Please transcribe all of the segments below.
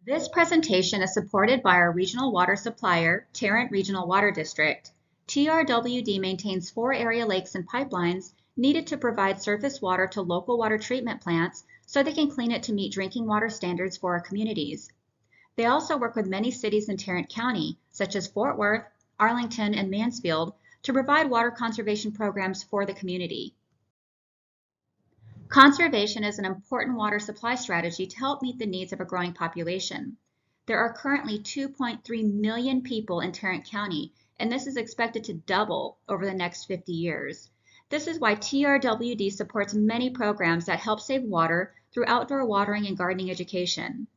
This presentation is supported by our regional water supplier, Tarrant Regional Water District. TRWD maintains 4 area lakes and pipelines needed to provide surface water to local water treatment plants so they can clean it to meet drinking water standards for our communities. They also work with many cities in Tarrant County, such as Fort Worth, Arlington, and Mansfield, to provide water conservation programs for the community. Conservation is an important water supply strategy to help meet the needs of a growing population. There are currently 2.3 million people in Tarrant County, and this is expected to double over the next 50 years. This is why TRWD supports many programs that help save water through outdoor watering and gardening education.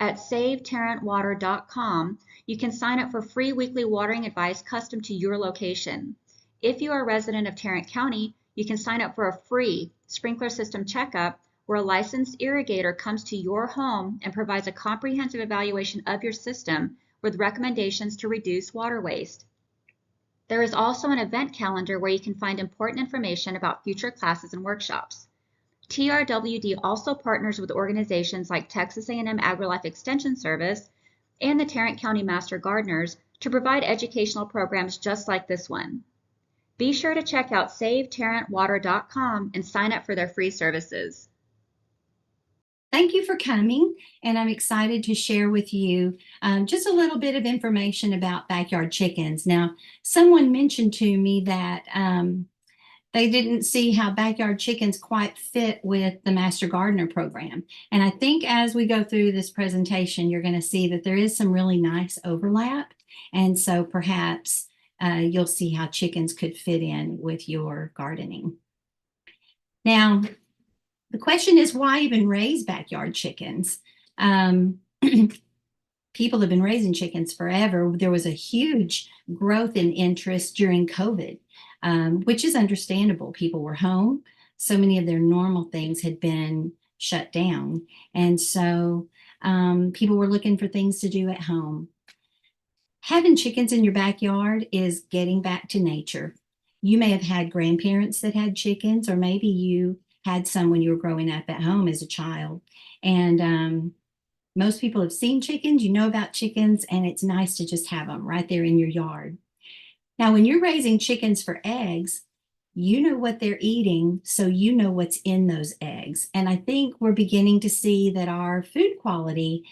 At SaveTarrantWater.com, you can sign up for free weekly watering advice custom to your location. If you are a resident of Tarrant County, you can sign up for a free sprinkler system checkup where a licensed irrigator comes to your home and provides a comprehensive evaluation of your system with recommendations to reduce water waste. There is also an event calendar where you can find important information about future classes and workshops. TRWD also partners with organizations like Texas A&M AgriLife Extension Service and the Tarrant County Master Gardeners to provide educational programs just like this one. Be sure to check out SaveTarrantWater.com and sign up for their free services. Thank you for coming, and I'm excited to share with you just a little bit of information about backyard chickens. Now, someone mentioned to me that they didn't see how backyard chickens quite fit with the Master Gardener program. And I think as we go through this presentation, you're going to see that there is some really nice overlap. And so perhaps you'll see how chickens could fit in with your gardening. Now, the question is, why even raise backyard chickens? People have been raising chickens forever. There was a huge growth in interest during COVID, which is understandable. People were home. So many of their normal things had been shut down. And so people were looking for things to do at home. Having chickens in your backyard is getting back to nature. You may have had grandparents that had chickens, or maybe you had some when you were growing up at home as a child. And most people have seen chickens, you know about chickens, and it's nice to just have them right there in your yard. Now, when you're raising chickens for eggs, you know what they're eating, so you know what's in those eggs. And I think we're beginning to see that our food quality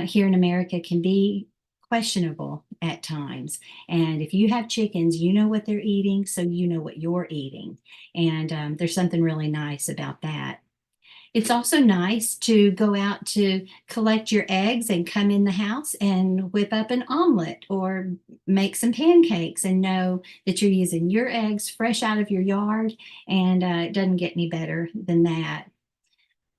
here in America can be questionable at times. And if you have chickens, you know what they're eating, so you know what you're eating. And there's something really nice about that. It's also nice to go out to collect your eggs and come in the house and whip up an omelet or make some pancakes and know that you're using your eggs fresh out of your yard, and it doesn't get any better than that.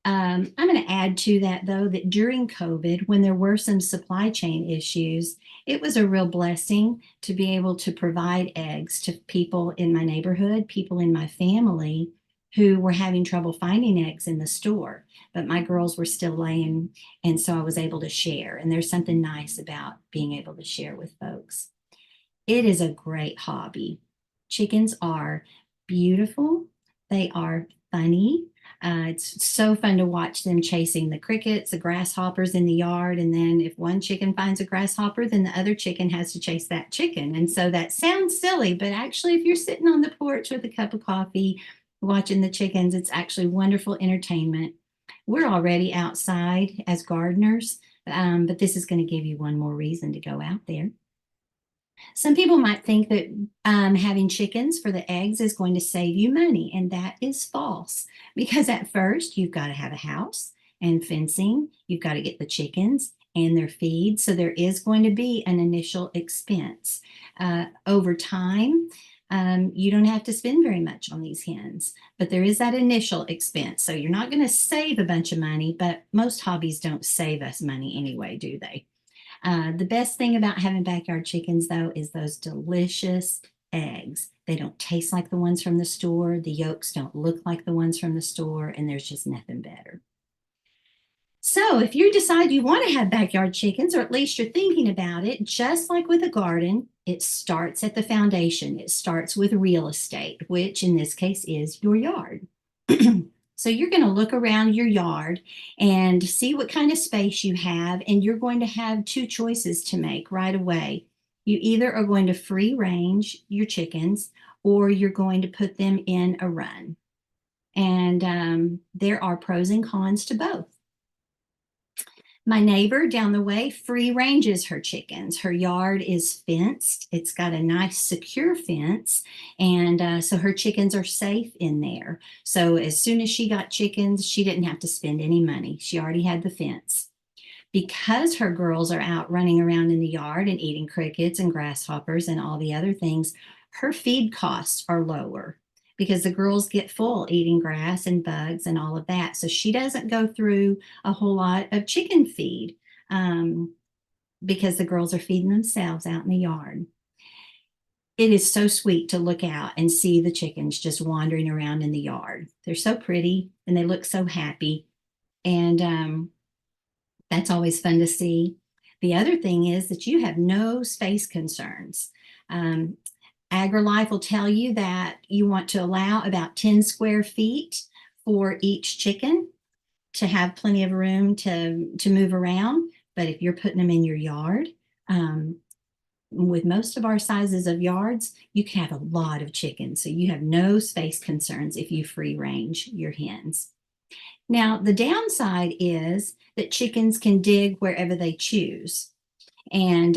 I'm going to add to that, though, that during COVID, when there were some supply chain issues, it was a real blessing to be able to provide eggs to people in my neighborhood, people in my family who were having trouble finding eggs in the store, but my girls were still laying, and so I was able to share. And there's something nice about being able to share with folks. It is a great hobby. Chickens are beautiful. They are funny. It's so fun to watch them chasing the crickets, the grasshoppers in the yard. And then if one chicken finds a grasshopper, then the other chicken has to chase that chicken. And so that sounds silly, but actually, if you're sitting on the porch with a cup of coffee, watching the chickens, it's actually wonderful entertainment. We're already outside as gardeners, but this is going to give you one more reason to go out there. Some people might think that having chickens for the eggs is going to save you money, and that is false, because at first you've got to have a house and fencing, you've got to get the chickens and their feed, so there is going to be an initial expense. Over time, you don't have to spend very much on these hens, but there is that initial expense. So you're not going to save a bunch of money, but most hobbies don't save us money anyway, do they? The best thing about having backyard chickens, though, is those delicious eggs. They don't taste like the ones from the store. The yolks don't look like the ones from the store, and there's just nothing better. So if you decide you want to have backyard chickens, or at least you're thinking about it, just like with a garden, it starts at the foundation. It starts with real estate, which in this case is your yard. So you're going to look around your yard and see what kind of space you have, and you're going to have two choices to make right away. You either are going to free range your chickens or you're going to put them in a run. And there are pros and cons to both. My neighbor down the way free ranges her chickens. Her yard is fenced. It's got a nice secure fence. And so her chickens are safe in there. So as soon as she got chickens, she didn't have to spend any money. She already had the fence. Because her girls are out running around in the yard and eating crickets and grasshoppers and all the other things, her feed costs are lower because the girls get full eating grass and bugs and all of that. So she doesn't go through a whole lot of chicken feed um, because the girls are feeding themselves out in the yard. It is so sweet to look out and see the chickens just wandering around in the yard. They're so pretty and they look so happy. And that's always fun to see. The other thing is that you have no space concerns. Um, AgriLife will tell you that you want to allow about 10 square feet for each chicken to have plenty of room to move around. But if you're putting them in your yard, with most of our sizes of yards, you can have a lot of chickens. So you have no space concerns if you free range your hens. Now, the downside is that chickens can dig wherever they choose, and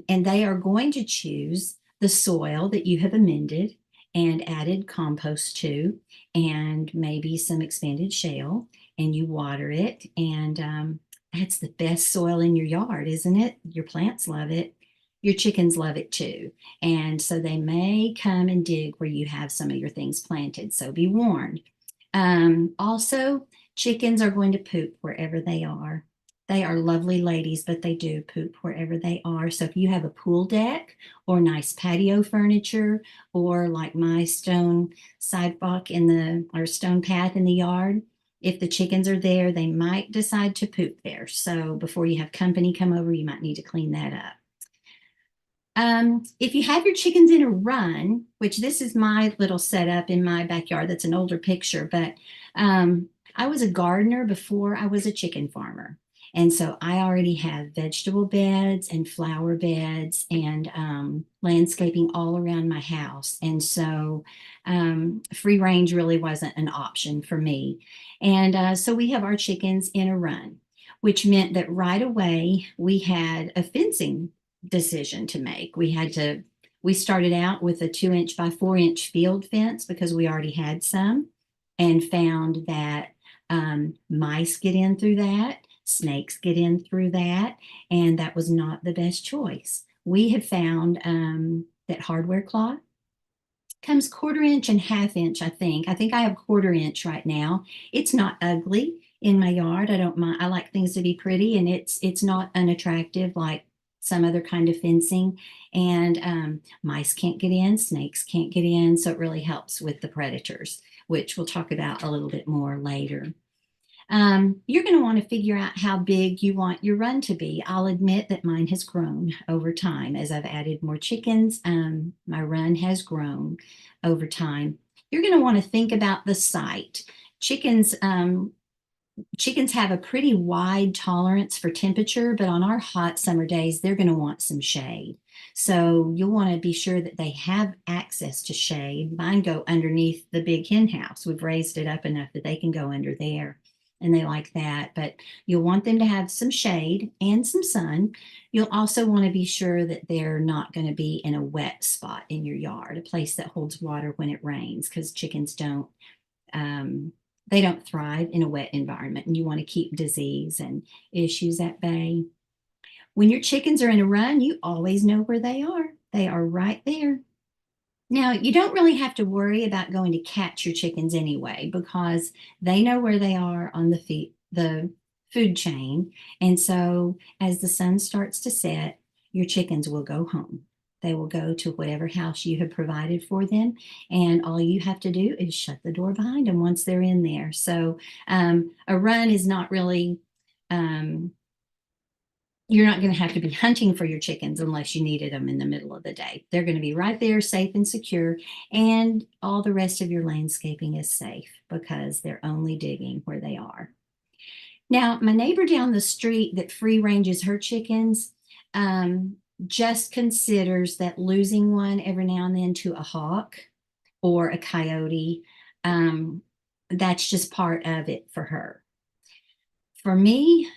they are going to choose the soil that you have amended and added compost to, and maybe some expanded shale, and you water it, and that's the best soil in your yard, isn't it? Your plants love it. Your chickens love it too. And so they may come and dig where you have some of your things planted. So be warned. Also, chickens are going to poop wherever they are. They are lovely ladies, but they do poop wherever they are. So if you have a pool deck or nice patio furniture, or like my stone sidewalk in the or stone path in the yard, if the chickens are there, they might decide to poop there. So before you have company come over, you might need to clean that up. If you have your chickens in a run, which this is my little setup in my backyard, that's an older picture, but I was a gardener before I was a chicken farmer. And so I already have vegetable beds and flower beds and landscaping all around my house. And so free range really wasn't an option for me. And so we have our chickens in a run, which meant that right away we had a fencing decision to make. We started out with a 2 inch by 4 inch field fence because we already had some, and found that mice get in through that, snakes get in through that, and that was not the best choice. We have found that hardware cloth comes 1/4 inch and 1/2 inch, I think. I think I have 1/4 inch right now. It's not ugly in my yard. I don't mind. I like things to be pretty, and it's not unattractive like some other kind of fencing. And mice can't get in, snakes can't get in, so it really helps with the predators, which we'll talk about a little bit more later. You're going to want to figure out how big you want your run to be. I'll admit that mine has grown over time. As I've added more chickens, my run has grown over time. You're going to want to think about the site. Chickens, chickens have a pretty wide tolerance for temperature, but on our hot summer days, they're going to want some shade. So you'll want to be sure that they have access to shade. Mine go underneath the big hen house. We've raised it up enough that they can go under there, and they like that. But you'll want them to have some shade and some sun. You'll also want to be sure that they're not going to be in a wet spot in your yard, a place that holds water when it rains, because chickens don't they don't thrive in a wet environment, and you want to keep disease and issues at bay. When your chickens are in a run, you always know where they are. They are right there. Now, you don't really have to worry about going to catch your chickens anyway, because they know where they are on the food chain. And so as the sun starts to set, your chickens will go home. They will go to whatever house you have provided for them. And all you have to do is shut the door behind them once they're in there. So a run is not really You're not going to have to be hunting for your chickens unless you needed them in the middle of the day. They're going to be right there, safe and secure, and all the rest of your landscaping is safe because they're only digging where they are. Now, my neighbor down the street that free ranges her chickens just considers that losing one every now and then to a hawk or a coyote, that's just part of it for her. For me,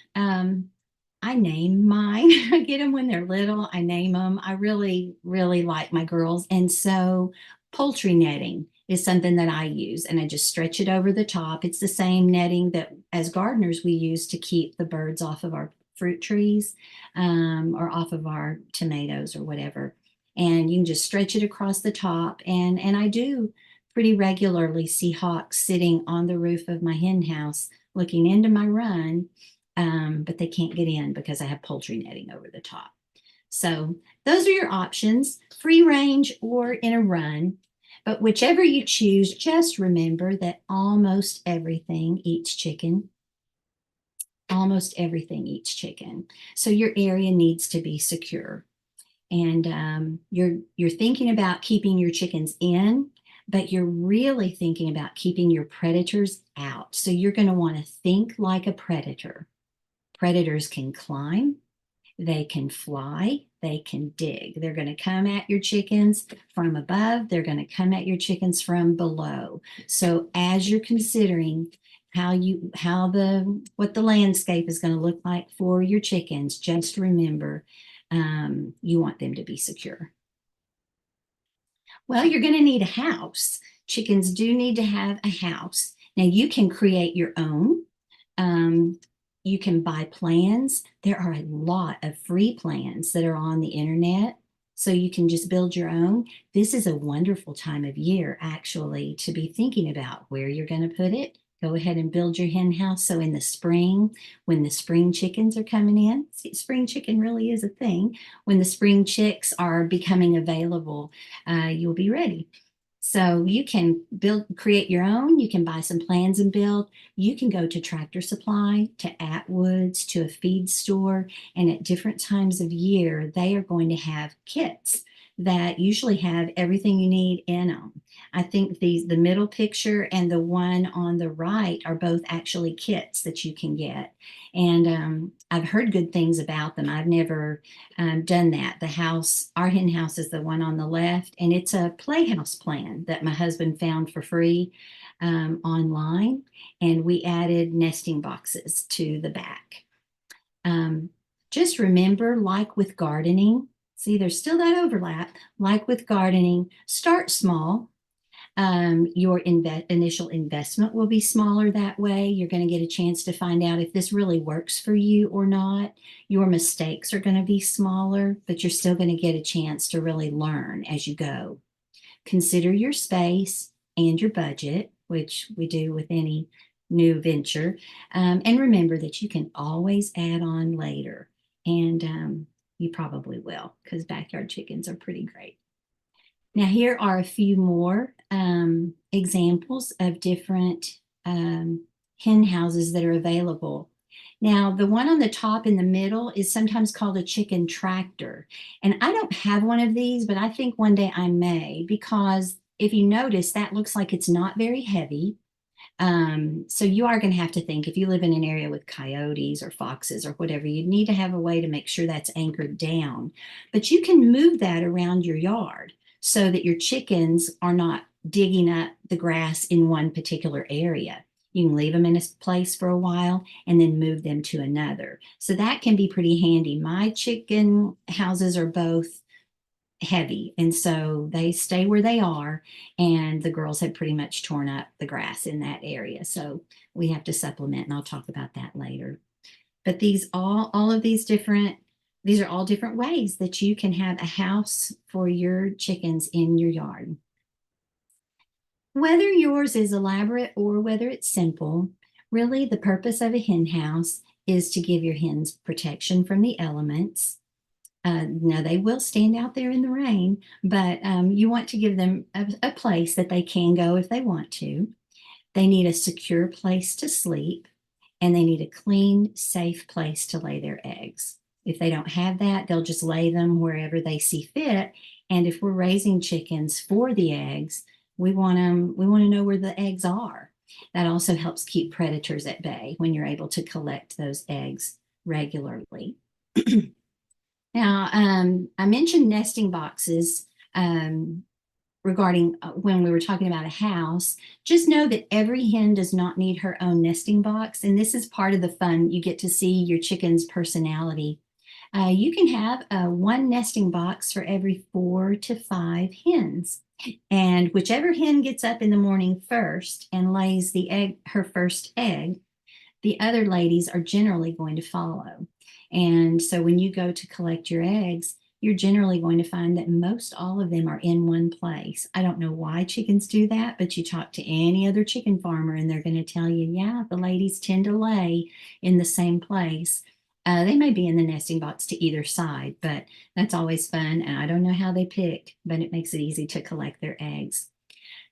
I name mine. I get them when they're little. I name them. I really, really like my girls. And so poultry netting is something that I use, and I just stretch it over the top. It's the same netting that as gardeners we use to keep the birds off of our fruit trees, or off of our tomatoes or whatever. And you can just stretch it across the top. And I do pretty regularly see hawks sitting on the roof of my hen house looking into my run, but they can't get in because I have poultry netting over the top. So those are your options, free range or in a run. But whichever you choose, just remember that almost everything eats chicken. Almost everything eats chicken. So your area needs to be secure. And you're thinking about keeping your chickens in, but you're really thinking about keeping your predators out. So you're going to want to think like a predator. Predators can climb, they can fly, they can dig. They're going to come at your chickens from above, they're going to come at your chickens from below. So as you're considering what the landscape is going to look like for your chickens, just remember you want them to be secure. Well, you're going to need a house. Chickens do need to have a house. Now you can create your own. You can buy plans. There are a lot of free plans that are on the internet, so you can just build your own. This is a wonderful time of year, actually, to be thinking about where you're going to put it. Go ahead and build your hen house. So in the spring, when the spring chickens are coming in, see, spring chicken really is a thing. When the spring chicks are becoming available, you'll be ready. So you can create your own. You can buy some plans and build. You can go to Tractor Supply, to Atwoods, to a feed store, and at different times of year, they are going to have kits that usually have everything you need in them. I think the middle picture and the one on the right are both actually kits that you can get. And I've heard good things about them. I've never done that. Our hen house is the one on the left, and it's a playhouse plan that my husband found for free online, and we added nesting boxes to the back. Just remember, like with gardening, see, there's still that overlap. Like with gardening, start small. Your initial investment will be smaller that way. You're going to get a chance to find out if this really works for you or not. Your mistakes are going to be smaller, but you're still going to get a chance to really learn as you go. Consider your space and your budget, which we do with any new venture. And remember that you can always add on later. And you probably will, because backyard chickens are pretty great. Now, here are a few more examples of different hen houses that are available. Now, the one on the top in the middle is sometimes called a chicken tractor. And I don't have one of these, but I think one day I may, because if you notice, that looks like it's not very heavy. So you are going to have to think, if you live in an area with coyotes or foxes or whatever, you need to have a way to make sure that's anchored down. But you can move that around your yard so that your chickens are not digging up the grass in one particular area. You can leave them in a place for a while and then move them to another. So that can be pretty handy. My chicken houses are both heavy, and so they stay where they are, and the girls have pretty much torn up the grass in that area, so we have to supplement, and I'll talk about that later. But these all of these are all different ways that you can have a house for your chickens in your yard. Whether yours is elaborate or whether it's simple, really the purpose of a hen house is to give your hens protection from the elements. Now, they will stand out there in the rain, but you want to give them a place that they can go if they want to. They need a secure place to sleep, and they need a clean, safe place to lay their eggs. If they don't have that, they'll just lay them wherever they see fit. And if we're raising chickens for the eggs, we want to know where the eggs are. That also helps keep predators at bay when you're able to collect those eggs regularly. Now, I mentioned nesting boxes regarding when we were talking about a house. Just know that every hen does not need her own nesting box. And this is part of the fun. You get to see your chicken's personality. You can have one nesting box for every 4 to 5 hens. And whichever hen gets up in the morning first and lays her first egg, the other ladies are generally going to follow. And so when you go to collect your eggs, you're generally going to find that most all of them are in one place. I don't know why chickens do that, but you talk to any other chicken farmer and they're going to tell you, yeah, the ladies tend to lay in the same place. They may be in the nesting box to either side, but that's always fun. And I don't know how they pick, but it makes it easy to collect their eggs.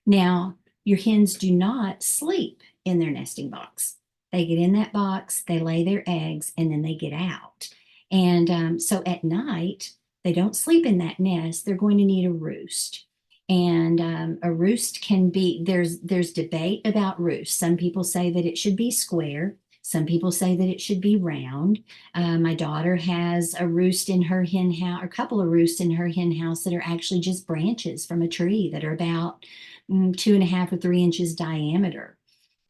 Now, your hens do not sleep in their nesting box. They get in that box, they lay their eggs, and then they get out. And so at night, they don't sleep in that nest. They're going to need a roost. And a roost can be, there's debate about roost. Some people say that it should be square. Some people say that it should be round. My daughter has a roost in her hen house, or a couple of roosts in her hen house that are actually just branches from a tree that are about 2.5 or 3 inches diameter.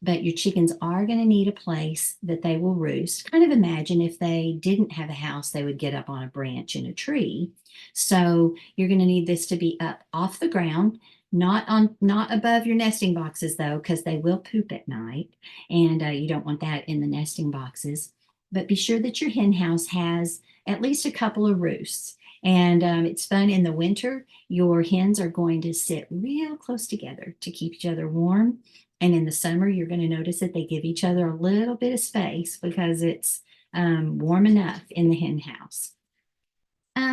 But your chickens are going to need a place that they will roost. Kind of imagine if they didn't have a house, they would get up on a branch in a tree. So you're going to need this to be up off the ground, not above your nesting boxes though, because they will poop at night, and you don't want that in the nesting boxes. But be sure that your hen house has at least a couple of roosts. And it's fun in the winter. Your hens are going to sit real close together to keep each other warm. And in the summer, you're going to notice that they give each other a little bit of space because it's warm enough in the hen house.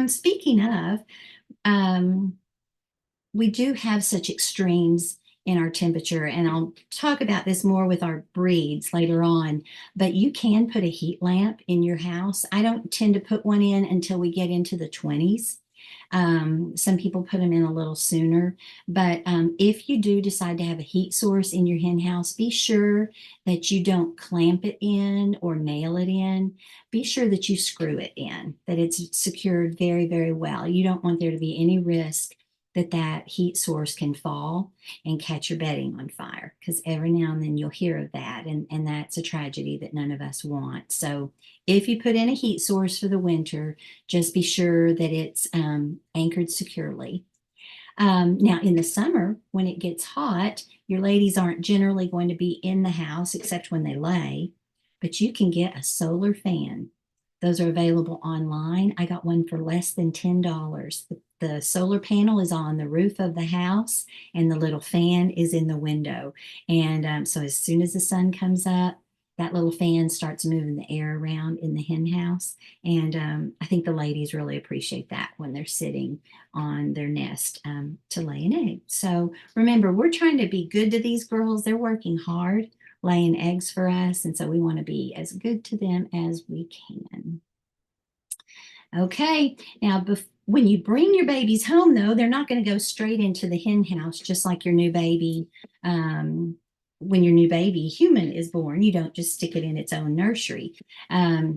Speaking of, um, we do have such extremes in our temperature, and I'll talk about this more with our breeds later on, but you can put a heat lamp in your house. I don't tend to put one in until we get into the 20s. Some people put them in a little sooner, but if you do decide to have a heat source in your hen house, be sure that you don't clamp it in or nail it in. Be sure that you screw it in, that it's secured very, very well. You don't want there to be any risk that that heat source can fall and catch your bedding on fire, because every now and then you'll hear of that, and that's a tragedy that none of us want. So if you put in a heat source for the winter, just be sure that it's anchored securely. Now, in the summer, when it gets hot, your ladies aren't generally going to be in the house except when they lay, but you can get a solar fan. Those are available online. I got one for less than $10. The solar panel is on the roof of the house, and the little fan is in the window. And so as soon as the sun comes up, that little fan starts moving the air around in the hen house. And I think the ladies really appreciate that when they're sitting on their nest to lay an egg. So remember, we're trying to be good to these girls. They're working hard, laying eggs for us. And so we want to be as good to them as we can. Okay, now when you bring your babies home, though, they're not going to go straight into the hen house, just like your new baby. When your new baby human is born, you don't just stick it in its own nursery.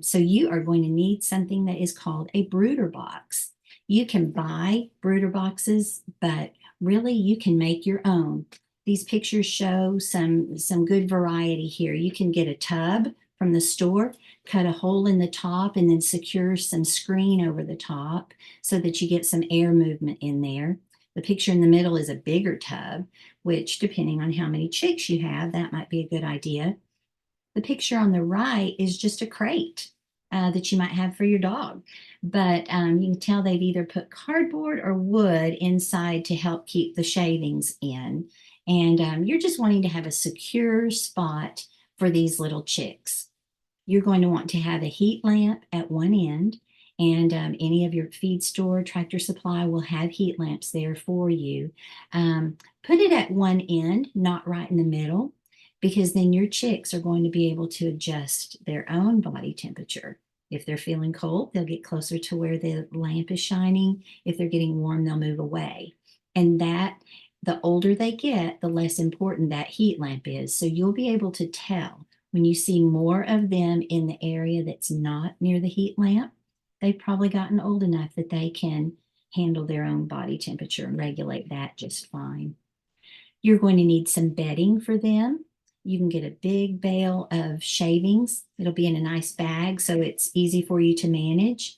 So you are going to need something that is called a brooder box. You can buy brooder boxes, but really you can make your own. These pictures show some good variety here. You can get a tub from the store, cut a hole in the top, and then secure some screen over the top so that you get some air movement in there. The picture in the middle is a bigger tub, which, depending on how many chicks you have, that might be a good idea. The picture on the right is just a crate that you might have for your dog. But you can tell they've either put cardboard or wood inside to help keep the shavings in. And you're just wanting to have a secure spot for these little chicks. You're going to want to have a heat lamp at one end, and any of your feed store, Tractor Supply will have heat lamps there for you. Put it at one end, not right in the middle, because then your chicks are going to be able to adjust their own body temperature. If they're feeling cold, they'll get closer to where the lamp is shining. If they're getting warm, they'll move away. And that, the older they get, the less important that heat lamp is. So you'll be able to tell when you see more of them in the area that's not near the heat lamp, they've probably gotten old enough that they can handle their own body temperature and regulate that just fine. You're going to need some bedding for them. You can get a big bale of shavings. It'll be in a nice bag, so it's easy for you to manage.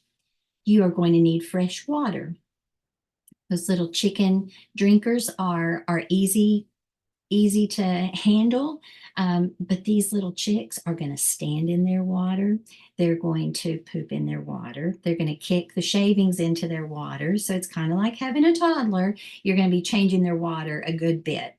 You are going to need fresh water. Those little chicken drinkers are easy to handle. But these little chicks are going to stand in their water. They're going to poop in their water. They're going to kick the shavings into their water. So it's kind of like having a toddler. You're going to be changing their water a good bit.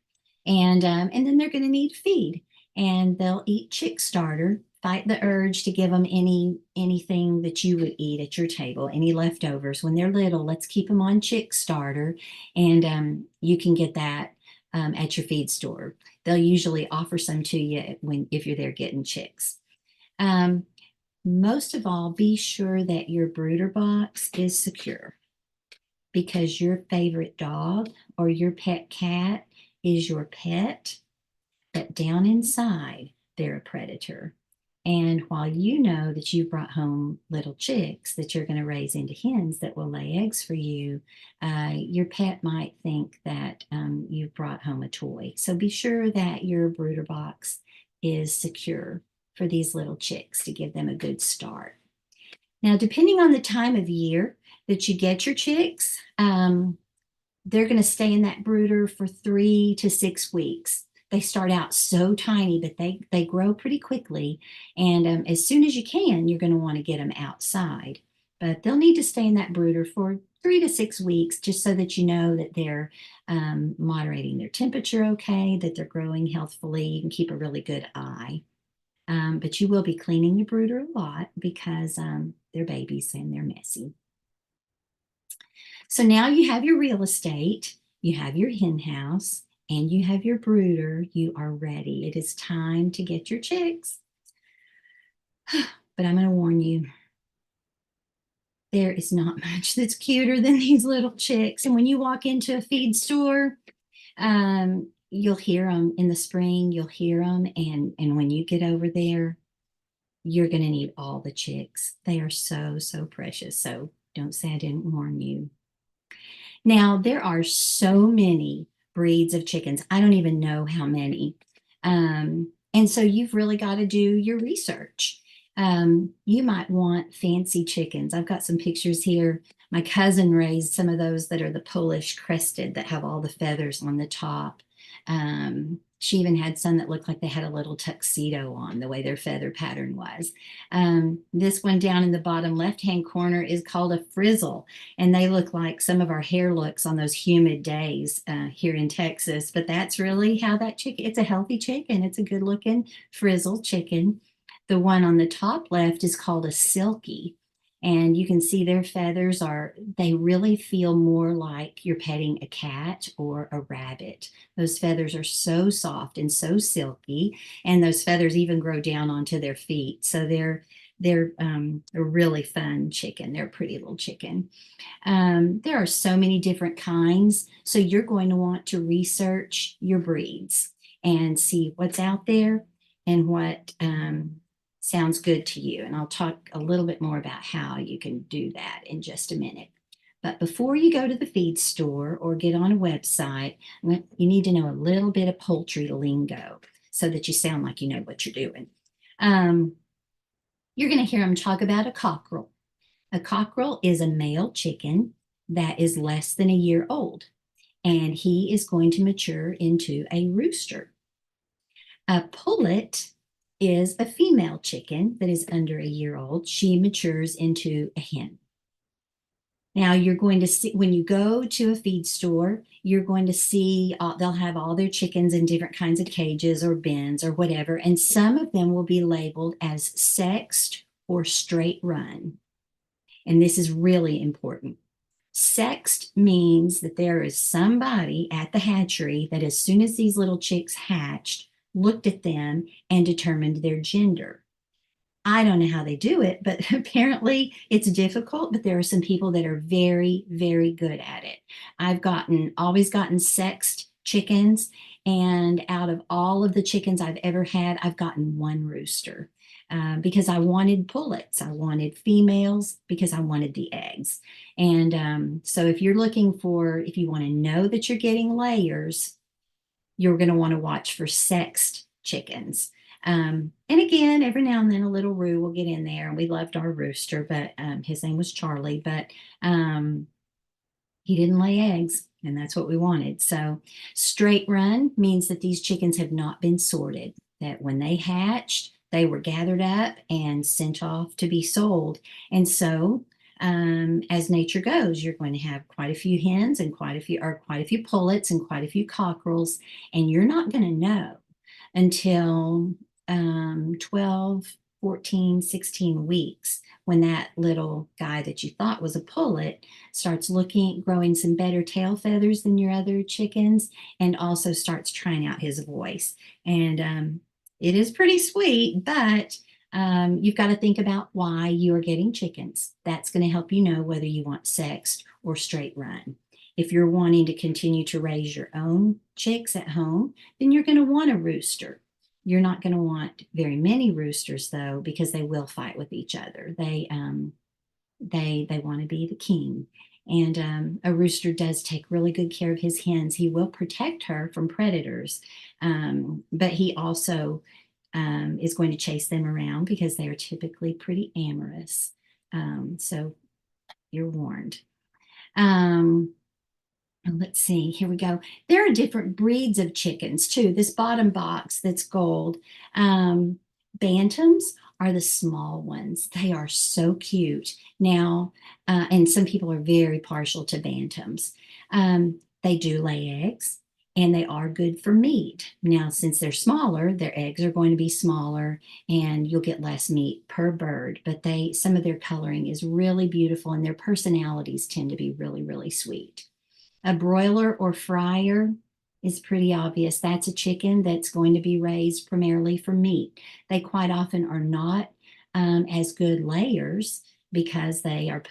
And then they're going to need feed. And they'll eat chick starter. Fight the urge to give them anything that you would eat at your table, any leftovers. When they're little, let's keep them on chick starter. And you can get that at your feed store. They'll usually offer some to you if you're there getting chicks. Most of all, be sure that your brooder box is secure, because your favorite dog or your pet cat is your pet, but down inside, they're a predator. And while you know that you've brought home little chicks that you're going to raise into hens that will lay eggs for you, your pet might think that you've brought home a toy. So be sure that your brooder box is secure for these little chicks to give them a good start. Now, depending on the time of year that you get your chicks, they're going to stay in that brooder for 3 to 6 weeks. They start out so tiny, but they grow pretty quickly. And as soon as you can, you're going to want to get them outside. But they'll need to stay in that brooder for 3 to 6 weeks, just so that you know that they're moderating their temperature okay, that they're growing healthfully. You can keep a really good eye. But you will be cleaning the brooder a lot, because they're babies and they're messy. So now you have your real estate, you have your hen house, and you have your brooder. You are ready. It is time to get your chicks. But I'm going to warn you, there is not much that's cuter than these little chicks. And when you walk into a feed store, you'll hear them in the spring, you'll hear them. And when you get over there, you're going to need all the chicks. They are so, so precious. So don't say I didn't warn you. Now, there are so many breeds of chickens. I don't even know how many. And so you've really got to do your research. You might want fancy chickens. I've got some pictures here. My cousin raised some of those that are the Polish crested that have all the feathers on the top. She even had some that looked like they had a little tuxedo on, the way their feather pattern was. This one down in the bottom left-hand corner is called a frizzle, and they look like some of our hair looks on those humid days here in Texas. But that's really how that chicken, it's a healthy chicken. It's a good-looking frizzle chicken. The one on the top left is called a silky. And you can see their feathers they really feel more like you're petting a cat or a rabbit. Those feathers are so soft and so silky, and those feathers even grow down onto their feet. So they're a really fun chicken. They're a pretty little chicken. There are so many different kinds. So you're going to want to research your breeds and see what's out there and what sounds good to you. And I'll talk a little bit more about how you can do that in just a minute. But before you go to the feed store or get on a website, you need to know a little bit of poultry lingo so that you sound like you know what you're doing. You're going to hear them talk about a cockerel. A cockerel is a male chicken that is less than a year old, and he is going to mature into a rooster. A pullet is a female chicken that is under a year old. She matures into a hen. Now you're going to see, when you go to a feed store, you're going to see they'll have all their chickens in different kinds of cages or bins or whatever, and some of them will be labeled as sexed or straight run. And this is really important. Sexed means that there is somebody at the hatchery that, as soon as these little chicks hatched, looked at them and determined their gender. I don't know how they do it, but apparently it's difficult. But there are some people that are very, very good at it. Always gotten sexed chickens, and out of all of the chickens I've ever had, I've gotten one rooster. Because I wanted pullets. I wanted females because I wanted the eggs. And so if you want to know that you're getting layers, you're going to want to watch for sexed chickens. And again, every now and then a little roo will get in there. And we loved our rooster, but his name was Charlie, but um, he didn't lay eggs, and that's what we wanted. So straight run means that these chickens have not been sorted, that when they hatched, they were gathered up and sent off to be sold. And so as nature goes, you're going to have quite a few hens and quite a few pullets and quite a few cockerels, and you're not going to know until 12, 14, 16 weeks when that little guy that you thought was a pullet starts growing some better tail feathers than your other chickens, and also starts trying out his voice. And it is pretty sweet, but you've got to think about why you are getting chickens. That's going to help you know whether you want sexed or straight run. If you're wanting to continue to raise your own chicks at home, then you're going to want a rooster. You're not going to want very many roosters though, because they will fight with each other. They want to be the king. And a rooster does take really good care of his hens. He will protect her from predators, but he also is going to chase them around because they are typically pretty amorous. So you're warned. Um, Let's see, here we go. There are different breeds of chickens too. This bottom box that's gold. Um, Bantams are the small ones. They are so cute. Now, and some people are very partial to bantams. They do lay eggs and they are good for meat. Now, since they're smaller, their eggs are going to be smaller and you'll get less meat per bird. But some of their coloring is really beautiful and their personalities tend to be really, really sweet. A broiler or fryer is pretty obvious. That's a chicken that's going to be raised primarily for meat. They quite often are not as good layers because they're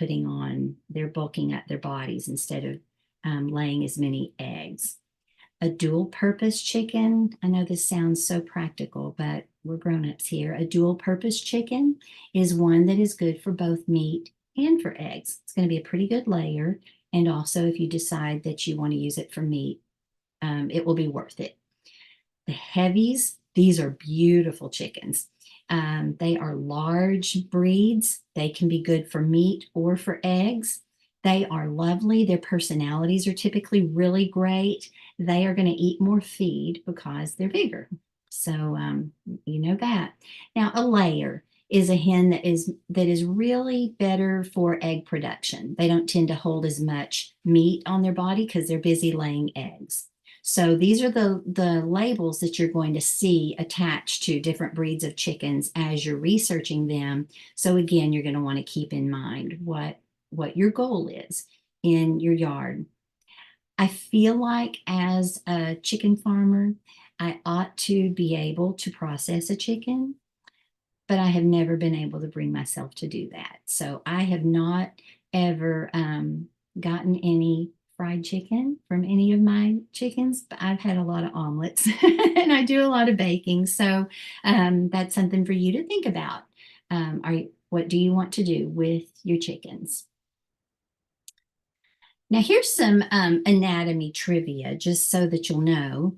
bulking up their bodies instead of laying as many eggs. A dual purpose chicken, I know this sounds so practical, but we're grown-ups here. A dual purpose chicken is one that is good for both meat and for eggs. It's going to be a pretty good layer. And also, if you decide that you want to use it for meat, it will be worth it. The heavies, these are beautiful chickens. They are large breeds. They can be good for meat or for eggs. They are lovely. Their personalities are typically really great. They are going to eat more feed because they're bigger. So you know that. Now, a layer is a hen that is really better for egg production. They don't tend to hold as much meat on their body because they're busy laying eggs. So these are the labels that you're going to see attached to different breeds of chickens as you're researching them. So again, you're going to want to keep in mind what your goal is in your yard. I feel like as a chicken farmer, I ought to be able to process a chicken, but I have never been able to bring myself to do that. So I have not ever gotten any fried chicken from any of my chickens, but I've had a lot of omelets and I do a lot of baking. So that's something for you to think about. What do you want to do with your chickens? Now, here's some anatomy trivia, just so that you'll know.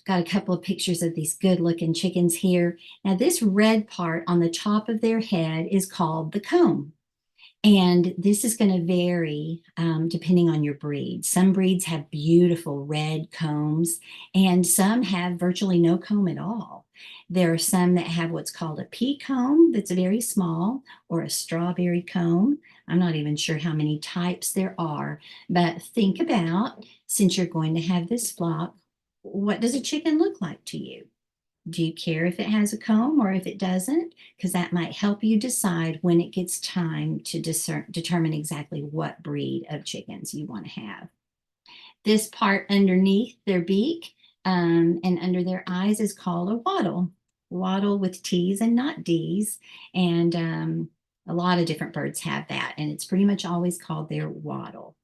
Got a couple of pictures of these good looking chickens here. Now, this red part on the top of their head is called the comb. And this is going to vary depending on your breed. Some breeds have beautiful red combs, and some have virtually no comb at all. There are some that have what's called a pea comb that's very small, or a strawberry comb. I'm not even sure how many types there are, but think about, since you're going to have this flock, what does a chicken look like to you? Do you care if it has a comb or if it doesn't? Because that might help you decide when it gets time to determine exactly what breed of chickens you want to have. This part underneath their beak and under their eyes is called a wattle. wattle with T's and not D's. And a lot of different birds have that. And it's pretty much always called their wattle.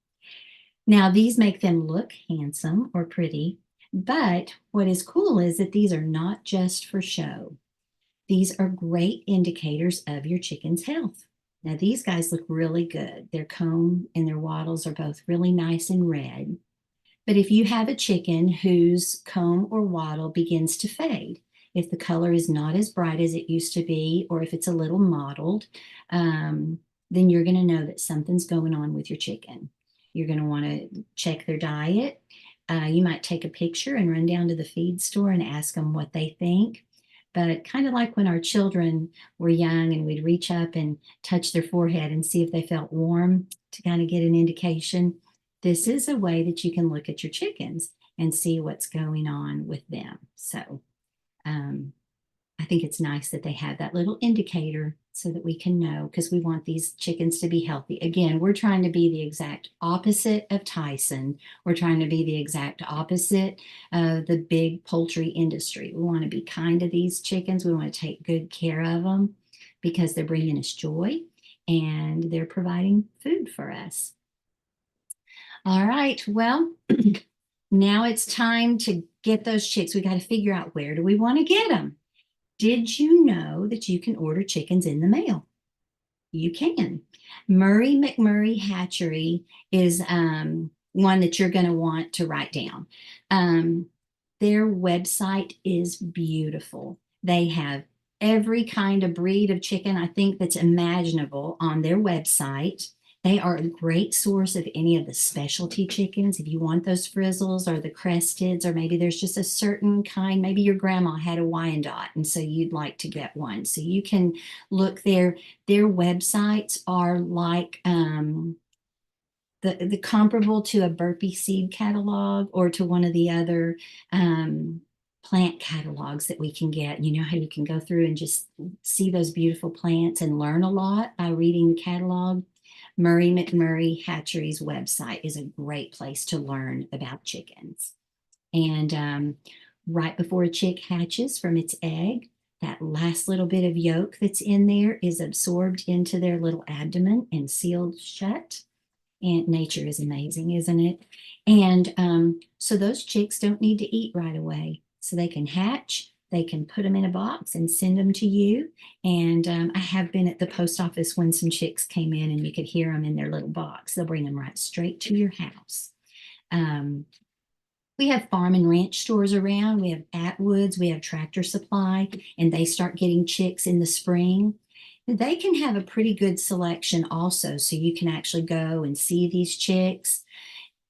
Now, these make them look handsome or pretty. But what is cool is that these are not just for show. These are great indicators of your chicken's health. Now, these guys look really good. Their comb and their wattles are both really nice and red. But if you have a chicken whose comb or wattle begins to fade, if the color is not as bright as it used to be, or if it's a little mottled, then you're going to know that something's going on with your chicken. You're going to want to check their diet. You might take a picture and run down to the feed store and ask them what they think. But kind of like when our children were young and we'd reach up and touch their forehead and see if they felt warm to kind of get an indication. This is a way that you can look at your chickens and see what's going on with them. So I think it's nice that they have that little indicator so that we can know, because we want these chickens to be healthy. Again, we're trying to be the exact opposite of Tyson. We're trying to be the exact opposite of the big poultry industry. We want to be kind to these chickens. We want to take good care of them because they're bringing us joy and they're providing food for us. All right, well, now it's time to get those chicks. We got to figure out, where do we want to get them? Did you know that you can order chickens in the mail? You can. Murray McMurray Hatchery is one that you're going to want to write down. Their website is beautiful. They have every kind of breed of chicken, I think, that's imaginable on their website. They are a great source of any of the specialty chickens. If you want those frizzles or the cresteds, or maybe there's just a certain kind, maybe your grandma had a Wyandotte, and so you'd like to get one. So you can look there. Their websites are like the comparable to a Burpee seed catalog or to one of the other plant catalogs that we can get. You know how you can go through and just see those beautiful plants and learn a lot by reading the catalog? Murray McMurray Hatchery's website is a great place to learn about chickens. And right before a chick hatches from its egg, that last little bit of yolk that's in there is absorbed into their little abdomen and sealed shut. And nature is amazing, isn't it? And so those chicks don't need to eat right away. So they can hatch, they can put them in a box and send them to you. And I have been at the post office when some chicks came in and you could hear them in their little box. They'll bring them right straight to your house. We have farm and ranch stores around. We have Atwoods, we have Tractor Supply, and they start getting chicks in the spring. They can have a pretty good selection also, so you can actually go and see these chicks.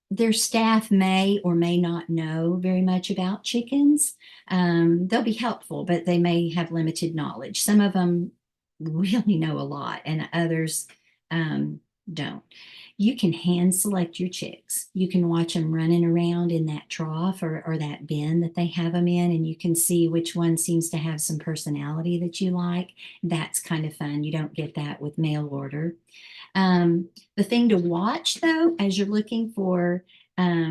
Their staff may or may not know very much about chickens. They'll be helpful, but they may have limited knowledge. Some of them really know a lot, and others don't. You can hand select your chicks. You can watch them running around in that trough or that bin that they have them in, and you can see which one seems to have some personality that you like. That's kind of fun. You don't get that with mail order. The thing to watch, though, as you're looking at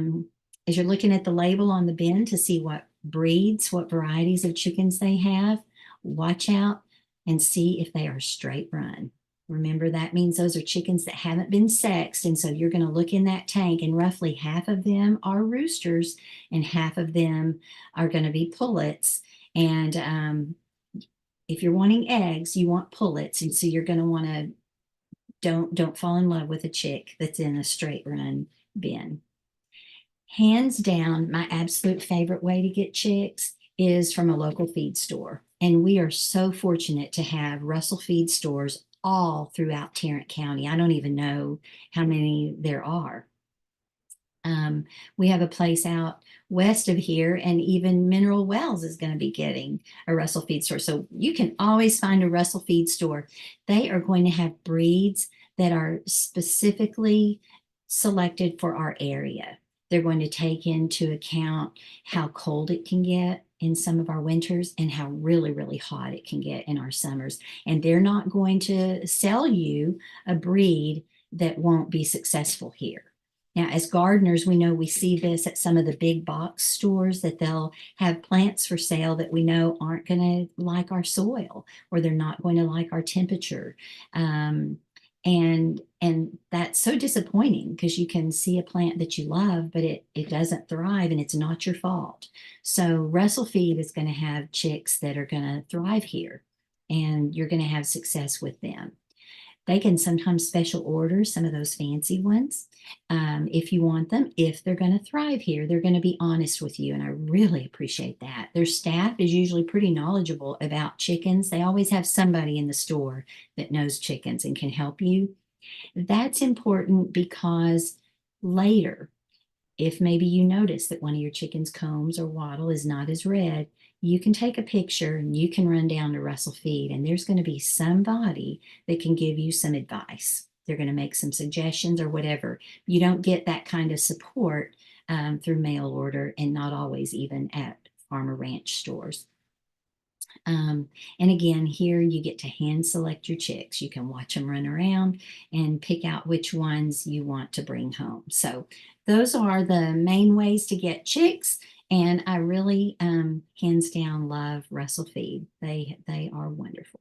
the label on the bin to see what breeds, what varieties of chickens they have, watch out and see if they are straight run. Remember, that means those are chickens that haven't been sexed. And so you're going to look in that tank, and roughly half of them are roosters and half of them are going to be pullets. And if you're wanting eggs, you want pullets. And so you're going to want to don't fall in love with a chick that's in a straight run bin. Hands down, my absolute favorite way to get chicks is from a local feed store. And we are so fortunate to have Russell feed stores all throughout Tarrant County. I don't even know how many there are. We have a place out west of here, and even Mineral Wells is going to be getting a Russell feed store. So you can always find a Russell feed store. They are going to have breeds that are specifically selected for our area. They're going to take into account how cold it can get in some of our winters and how really, really hot it can get in our summers. And they're not going to sell you a breed that won't be successful here. Now, as gardeners, we know we see this at some of the big box stores that they'll have plants for sale that we know aren't going to like our soil or they're not going to like our temperature. Um, and that's so disappointing because you can see a plant that you love, but it doesn't thrive and it's not your fault. So Russell Feed is going to have chicks that are going to thrive here and you're going to have success with them. They can sometimes special order some of those fancy ones if you want them. If they're going to thrive here, they're going to be honest with you. And I really appreciate that. Their staff is usually pretty knowledgeable about chickens. They always have somebody in the store that knows chickens and can help you. That's important because later, if maybe you notice that one of your chicken's combs or wattle is not as red, you can take a picture and you can run down to Russell Feed, and there's going to be somebody that can give you some advice. They're going to make some suggestions or whatever. You don't get that kind of support through mail order and not always even at farm or ranch stores. And again, here you get to hand select your chicks. You can watch them run around and pick out which ones you want to bring home. So those are the main ways to get chicks. And I really, hands down, love Russell Feed. They are wonderful.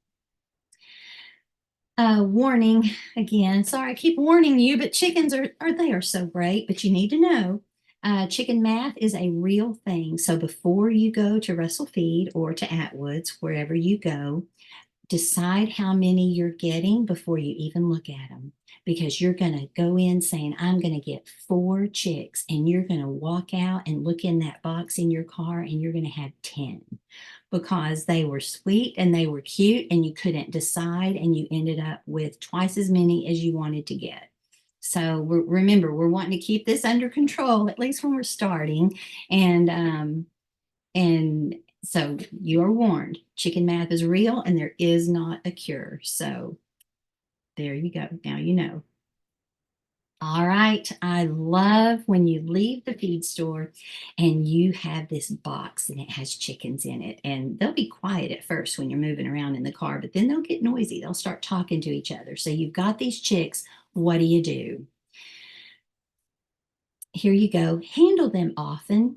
Warning again. Sorry, I keep warning you, but chickens they are so great. But you need to know, chicken math is a real thing. So before you go to Russell Feed or to Atwood's, wherever you go, decide how many you're getting before you even look at them, because you're going to go in saying, I'm going to get 4 chicks, and you're going to walk out and look in that box in your car and you're going to have 10 because they were sweet and they were cute and you couldn't decide and you ended up with twice as many as you wanted to get. So remember, we're wanting to keep this under control, at least when we're starting. And so you are warned, chicken math is real and there is not a cure. So there you go. Now you know. All right. I love when you leave the feed store and you have this box and it has chickens in it. And they'll be quiet at first when you're moving around in the car, but then they'll get noisy. They'll start talking to each other. So you've got these chicks. What do you do? Here you go. Handle them often.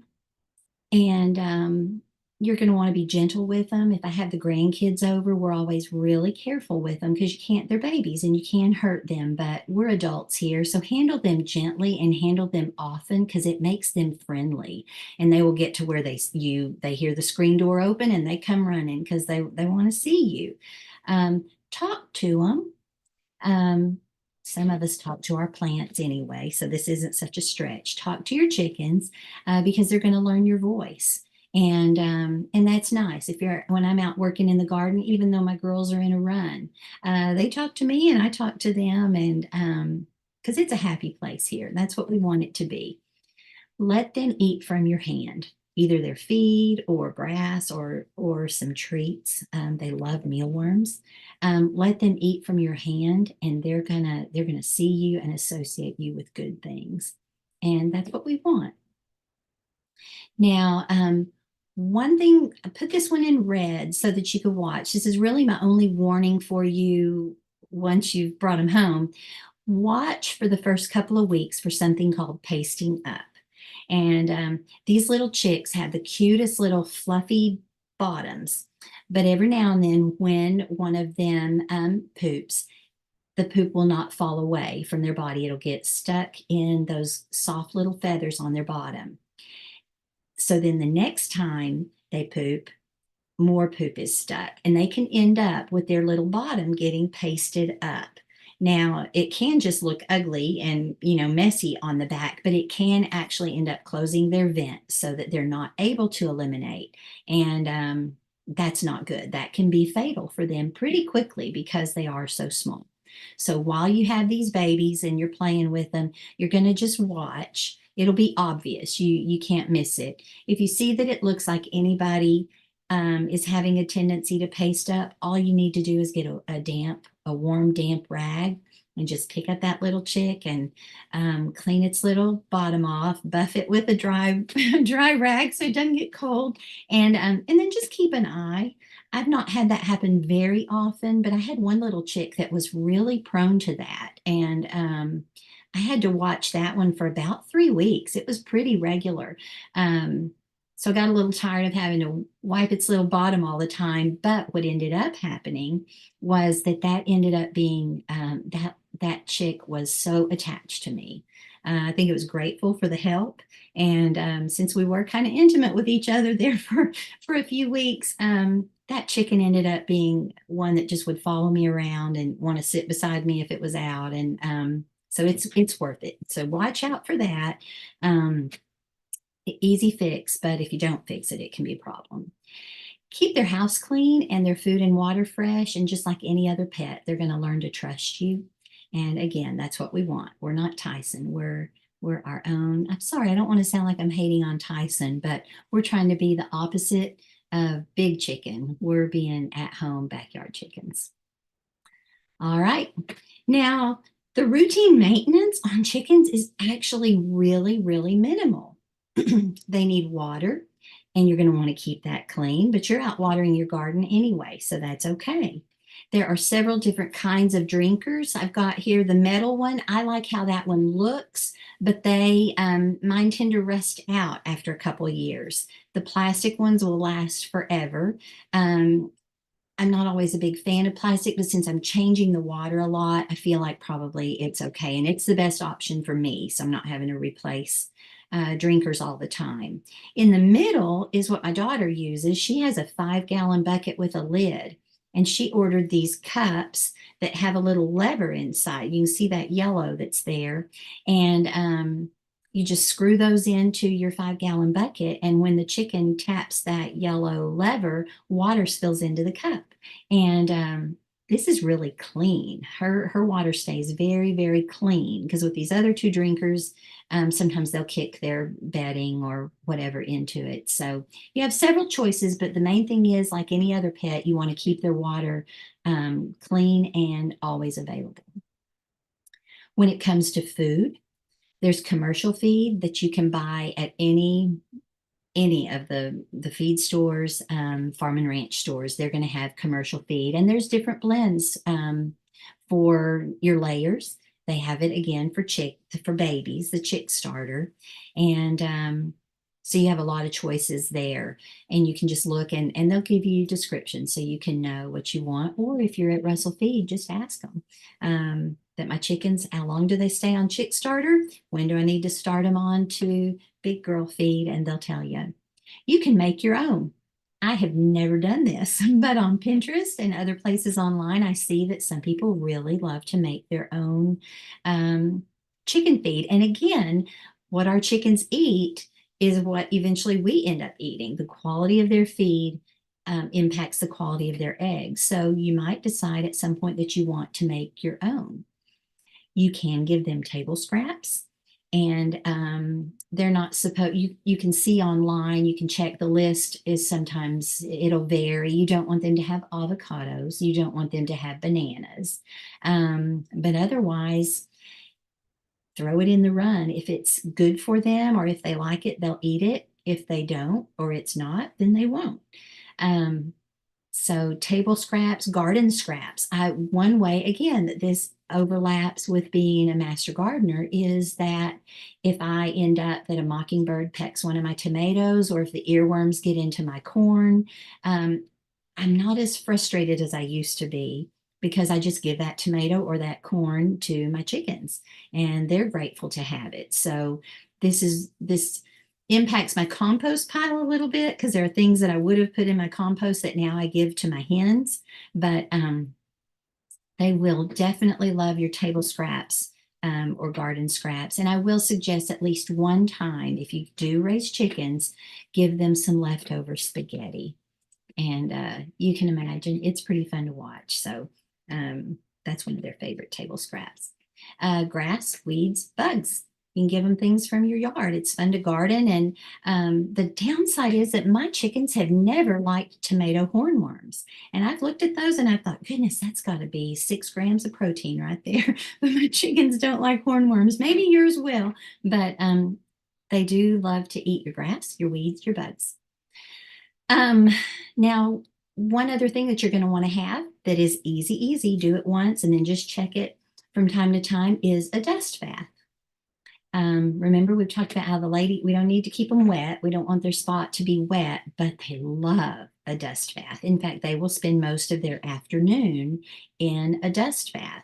And you're going to want to be gentle with them. If I have the grandkids over, we're always really careful with them because you can't, they're babies and you can hurt them, but we're adults here. So handle them gently and handle them often because it makes them friendly. And they will get to where they hear the screen door open and they come running because they want to see you. Talk to them. Some of us talk to our plants anyway, so this isn't such a stretch. Talk to your chickens because they're going to learn your voice, and that's nice. If you're when I'm out working in the garden, even though my girls are in a run, they talk to me and I talk to them, and because it's a happy place here. That's what we want it to be. Let them eat from your hand, either their feed or grass or some treats. They love mealworms. Let them eat from your hand, and they're gonna see you and associate you with good things, and that's what we want. Now, one thing, I put this one in red so that you can watch. This is really my only warning for you once you've brought them home. Watch for the first couple of weeks for something called pasting up. And these little chicks have the cutest little fluffy bottoms. But every now and then, when one of them poops, the poop will not fall away from their body. It'll get stuck in those soft little feathers on their bottom. So then the next time they poop, more poop is stuck and they can end up with their little bottom getting pasted up. Now, it can just look ugly and, messy on the back, but it can actually end up closing their vent so that they're not able to eliminate. And that's not good. That can be fatal for them pretty quickly because they are so small. So while you have these babies and you're playing with them, you're going to just watch. It'll be obvious. You can't miss it. If you see that it looks like anybody is having a tendency to paste up, all you need to do is get a warm, damp rag and just pick up that little chick and clean its little bottom off, buff it with a dry, dry rag so it doesn't get cold, and then just keep an eye. I've not had that happen very often, but I had one little chick that was really prone to that, and I had to watch that one for about 3 weeks. It was pretty regular. Um, so I got a little tired of having to wipe its little bottom all the time. But what ended up happening was that ended up being that chick was so attached to me. I think it was grateful for the help. And since we were kind of intimate with each other there for a few weeks, that chicken ended up being one that just would follow me around and want to sit beside me if it was out. And so it's worth it. So watch out for that. Um, Easy fix, but if you don't fix it, it can be a problem. Keep their house clean and their food and water fresh. And just like any other pet, they're going to learn to trust you. And again, that's what we want. We're not Tyson. We're our own. I'm sorry, I don't want to sound like I'm hating on Tyson, but we're trying to be the opposite of big chicken. We're being at home backyard chickens. All right. Now, the routine maintenance on chickens is actually really, really minimal. They need water, and you're going to want to keep that clean, but you're out watering your garden anyway, so that's okay. There are several different kinds of drinkers. I've got here the metal one. I like how that one looks, but mine tend to rust out after a couple years. The plastic ones will last forever. I'm not always a big fan of plastic, but since I'm changing the water a lot, I feel like probably it's okay. And it's the best option for me. So I'm not having to replace drinkers all the time. In the middle is what my daughter uses. She has a 5 gallon bucket with a lid. And she ordered these cups that have a little lever inside. You can see that yellow that's there. And you just screw those into your 5 gallon bucket. And when the chicken taps that yellow lever, water spills into the cup. And this is really clean. Her water stays very, very clean because with these other two drinkers, sometimes they'll kick their bedding or whatever into it. So you have several choices, but the main thing is, like any other pet, you want to keep their water clean and always available. When it comes to food, there's commercial feed that you can buy at any of the feed stores, farm and ranch stores. They're going to have commercial feed, and there's different blends for your layers. They have it again for babies, the chick starter, and so you have a lot of choices there, and you can just look and they'll give you descriptions so you can know what you want. Or if you're at Russell Feed, just ask them that my chickens, how long do they stay on chick starter? When do I need to start them on to big girl feed? And they'll tell you. You can make your own. I have never done this, but on Pinterest and other places online, I see that some people really love to make their own chicken feed. And again, what our chickens eat is what eventually we end up eating. The quality of their feed impacts the quality of their eggs. So you might decide at some point that you want to make your own. You can give them table scraps, and they're not supposed, you can see online, you can check the list, is sometimes it'll vary. You don't want them to have avocados, you don't want them to have bananas, but otherwise throw it in the run. If it's good for them or if they like it, they'll eat it. If they don't or it's not, then they won't. So table scraps, garden scraps. One way, again, that this overlaps with being a master gardener is that if I end up that a mockingbird pecks one of my tomatoes, or if the earworms get into my corn, I'm not as frustrated as I used to be because I just give that tomato or that corn to my chickens and they're grateful to have it. So this impacts my compost pile a little bit because there are things that I would have put in my compost that now I give to my hens, but they will definitely love your table scraps or garden scraps. And I will suggest at least one time, if you do raise chickens, give them some leftover spaghetti. And you can imagine it's pretty fun to watch. So that's one of their favorite table scraps. Grass, weeds, bugs. You can give them things from your yard. It's fun to garden. And the downside is that my chickens have never liked tomato hornworms. And I've looked at those and I thought, goodness, that's got to be 6 grams of protein right there. But my chickens don't like hornworms. Maybe yours will, but they do love to eat your grass, your weeds, your bugs. Now, one other thing that you're going to want to have that is easy, do it once and then just check it from time to time is a dust bath. Remember, we've talked about how we don't need to keep them wet. We don't want their spot to be wet, but they love a dust bath. In fact, they will spend most of their afternoon in a dust bath.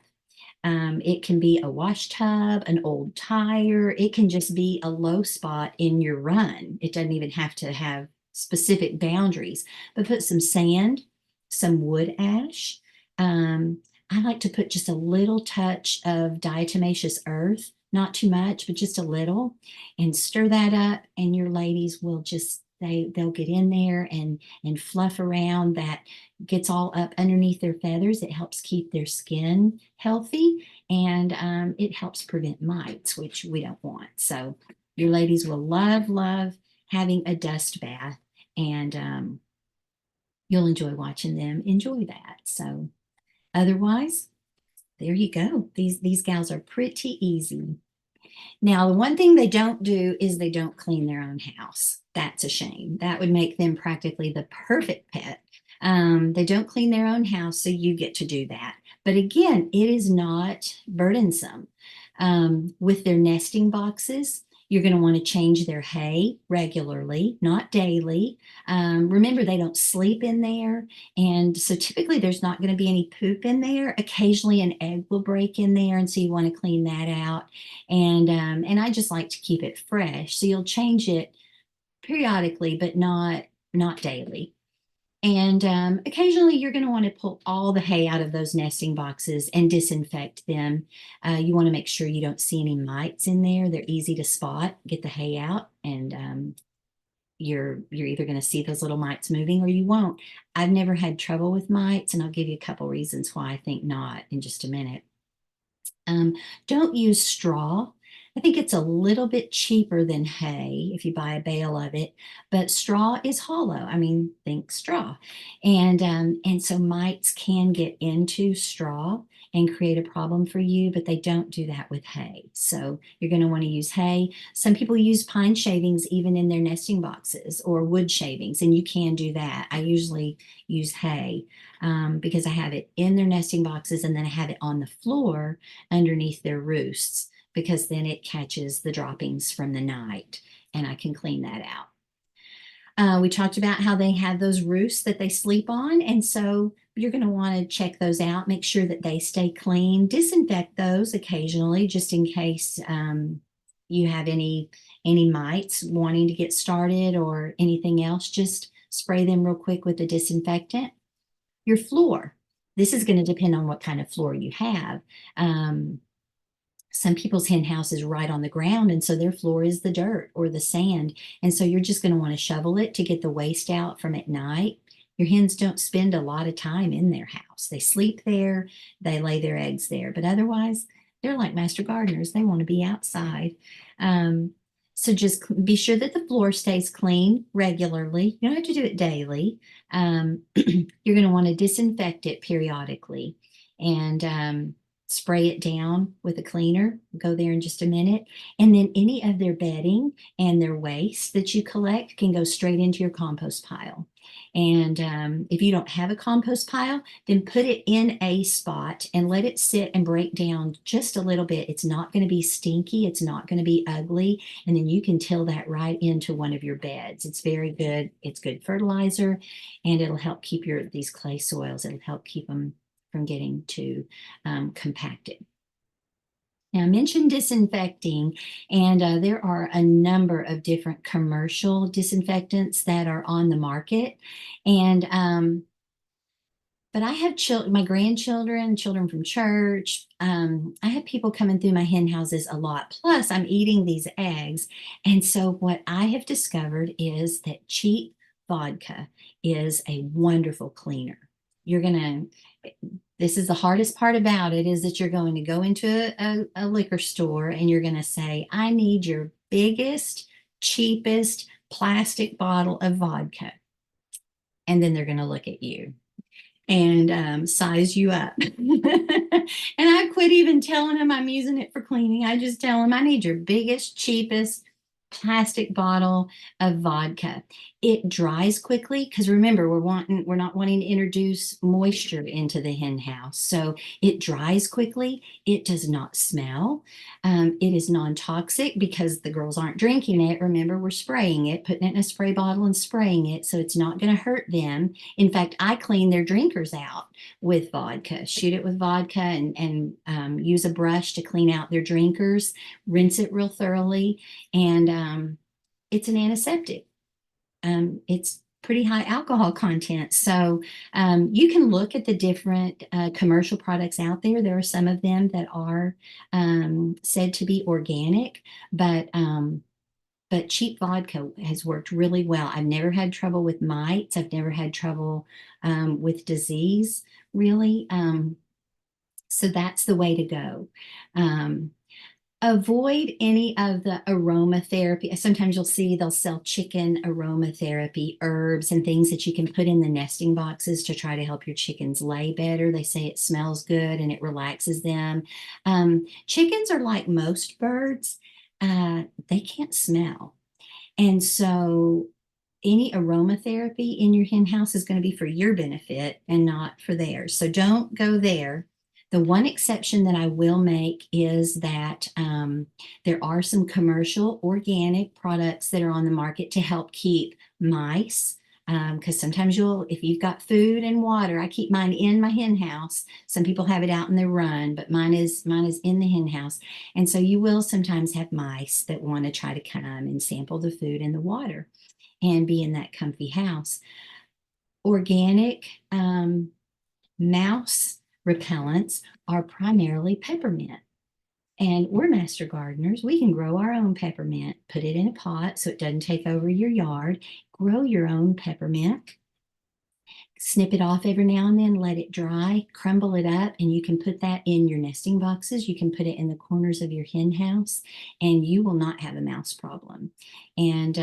It can be a wash tub, an old tire. It can just be a low spot in your run. It doesn't even have to have specific boundaries, but put some sand, some wood ash. Um, I like to put just a little touch of diatomaceous earth, not too much, but just a little, and stir that up, and your ladies will just they'll get in there and fluff around. That gets all up underneath their feathers. It helps keep their skin healthy, and it helps prevent mites, which we don't want. So your ladies will love having a dust bath, and you'll enjoy watching them enjoy that. So otherwise, there you go. These gals are pretty easy. Now, the one thing they don't do is they don't clean their own house. That's a shame. That would make them practically the perfect pet. They don't clean their own house, so you get to do that. But again, it is not burdensome. With their nesting boxes, you're going to want to change their hay regularly, not daily. Remember, they don't sleep in there. And so typically there's not going to be any poop in there. Occasionally an egg will break in there. And so you want to clean that out. And I just like to keep it fresh. So you'll change it periodically, but not daily. And occasionally you're going to want to pull all the hay out of those nesting boxes and disinfect them. You want to make sure you don't see any mites in there. They're easy to spot. Get the hay out, and you're either going to see those little mites moving or you won't. I've never had trouble with mites, and I'll give you a couple reasons why I think not in just a minute. Um, don't use straw. I think it's a little bit cheaper than hay if you buy a bale of it, but straw is hollow. I mean, think straw, and so mites can get into straw and create a problem for you, but they don't do that with hay. So you're going to want to use hay. Some people use pine shavings even in their nesting boxes, or wood shavings, and you can do that. I usually use hay because I have it in their nesting boxes, and then I have it on the floor underneath their roosts, because then it catches the droppings from the night and I can clean that out. We talked about how they have those roosts that they sleep on. And so you're going to want to check those out, make sure that they stay clean, disinfect those occasionally, just in case you have any mites wanting to get started or anything else. Just spray them real quick with a disinfectant. Your floor. This is going to depend on what kind of floor you have. Some people's hen house is right on the ground, and so their floor is the dirt or the sand. And so you're just going to want to shovel it to get the waste out from at night. Your hens don't spend a lot of time in their house. They sleep there, they lay their eggs there, but otherwise, they're like master gardeners. They want to be outside. So just be sure that the floor stays clean regularly. You don't have to do it daily. You're going to want to disinfect it periodically, and spray it down with a cleaner. Go there in just a minute. And then any of their bedding and their waste that you collect can go straight into your compost pile. And if you don't have a compost pile, then put it in a spot and let it sit and break down just a little bit. It's not going to be stinky. It's not going to be ugly. And then you can till that right into one of your beds. It's very good. It's good fertilizer, and it'll help keep these clay soils. It'll help keep them from getting too compacted. Now, I mentioned disinfecting, and there are a number of different commercial disinfectants that are on the market. And but I have my grandchildren, children from church. I have people coming through my hen houses a lot. Plus, I'm eating these eggs. And so what I have discovered is that cheap vodka is a wonderful cleaner. You're going to, this is the hardest part about it, is that you're going to go into a liquor store and you're going to say, I need your biggest, cheapest plastic bottle of vodka. And then they're going to look at you and size you up. And I quit even telling them I'm using it for cleaning. I just tell them I need your biggest, cheapest plastic bottle of vodka. It dries quickly because remember we're not wanting to introduce moisture into the hen house, so it dries quickly. It does not smell. It is non-toxic because the girls aren't drinking it. Remember, we're spraying it, putting it in a spray bottle and spraying it, so it's not going to hurt them. In fact, I clean their drinkers out with vodka, shoot it with vodka, and use a brush to clean out their drinkers, rinse it real thoroughly, and it's an antiseptic. It's pretty high alcohol content. So you can look at the different commercial products out there. There are some of them that are said to be organic, but cheap vodka has worked really well. I've never had trouble with mites. I've never had trouble with disease, really. So that's the way to go. Um, Avoid any of the aromatherapy. Sometimes you'll see they'll sell chicken aromatherapy herbs and things that you can put in the nesting boxes to try to help your chickens lay better. They say it smells good and it relaxes them. Chickens are like most birds, they can't smell. And so any aromatherapy in your hen house is going to be for your benefit and not for theirs. So don't go there. The one exception that I will make is that there are some commercial organic products that are on the market to help keep mice. Because sometimes if you've got food and water, I keep mine in my hen house. Some people have it out in the run, but mine is in the hen house. And so you will sometimes have mice that want to try to come and sample the food and the water and be in that comfy house. Organic mouse repellents are primarily peppermint. And we're master gardeners. We can grow our own peppermint, put it in a pot so it doesn't take over your yard, grow your own peppermint, snip it off every now and then, let it dry, crumble it up, and you can put that in your nesting boxes. You can put it in the corners of your hen house, and you will not have a mouse problem. And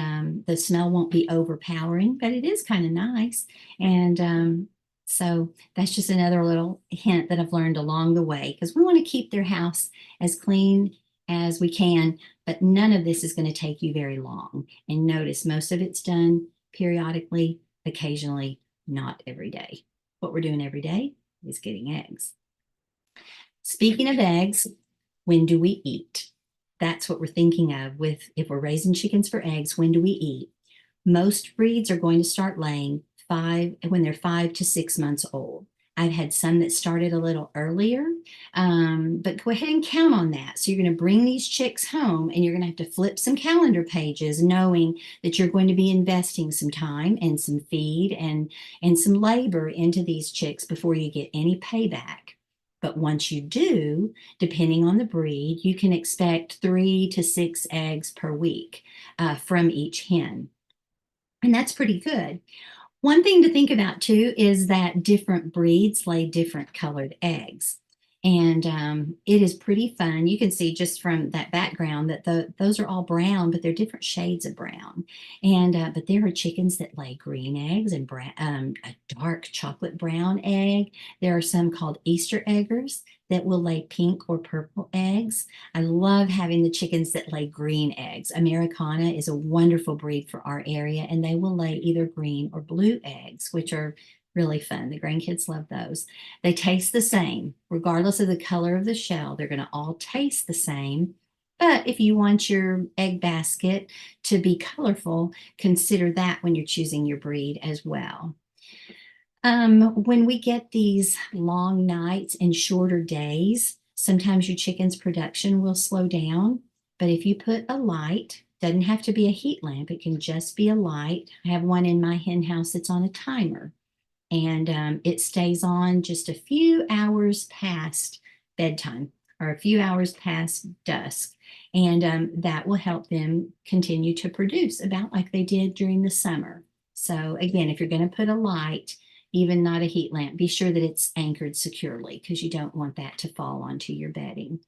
the smell won't be overpowering, but it is kind of nice. And so that's just another little hint that I've learned along the way because we want to keep their house as clean as we can, but none of this is going to take you very long. And notice most of it's done periodically, occasionally, not every day. What we're doing every day is getting eggs. Speaking of eggs, when do we eat? That's what we're thinking of with if we're raising chickens for eggs, when do we eat? Most breeds are going to start laying when they're 5 to 6 months old. I've had some that started a little earlier, but go ahead and count on that. So you're going to bring these chicks home and you're going to have to flip some calendar pages knowing that you're going to be investing some time and some feed and some labor into these chicks before you get any payback. But once you do, depending on the breed, you can expect 3 to 6 eggs per week from each hen. And that's pretty good. One thing to think about too is that different breeds lay different colored eggs. And it is pretty fun. You can see just from that background that those are all brown, but they're different shades of brown. And but there are chickens that lay green eggs and a dark chocolate brown egg. There are some called Easter eggers that will lay pink or purple eggs. I love having the chickens that lay green eggs. Americana is a wonderful breed for our area, and they will lay either green or blue eggs, which are really fun. The grandkids love those. They taste the same, regardless of the color of the shell. They're going to all taste the same. But if you want your egg basket to be colorful, consider that when you're choosing your breed as well. When we get these long nights and shorter days, sometimes your chicken's production will slow down. But if you put a light, doesn't have to be a heat lamp, it can just be a light. I have one in my hen house that's on a timer, and it stays on just a few hours past bedtime or a few hours past dusk. And that will help them continue to produce about like they did during the summer. So again, if you're going to put a light, even not a heat lamp, be sure that it's anchored securely because you don't want that to fall onto your bedding.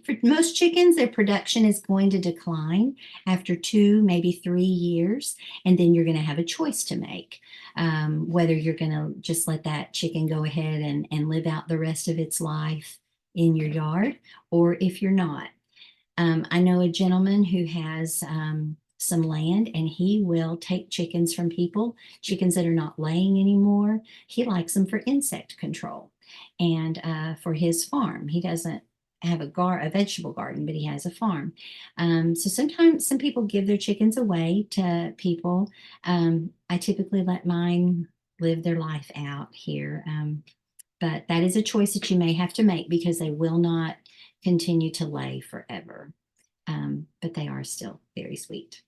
For most chickens, their production is going to decline after 2, maybe 3 years, and then you're going to have a choice to make. Whether you're going to just let that chicken go ahead and live out the rest of its life in your yard, or if you're not. I know a gentleman who has some land and he will take chickens from people, chickens that are not laying anymore. He likes them for insect control and for his farm. He doesn't have a vegetable garden, but he has a farm. So sometimes some people give their chickens away to people. I typically let mine live their life out here. But that is a choice that you may have to make because they will not continue to lay forever. But they are still very sweet.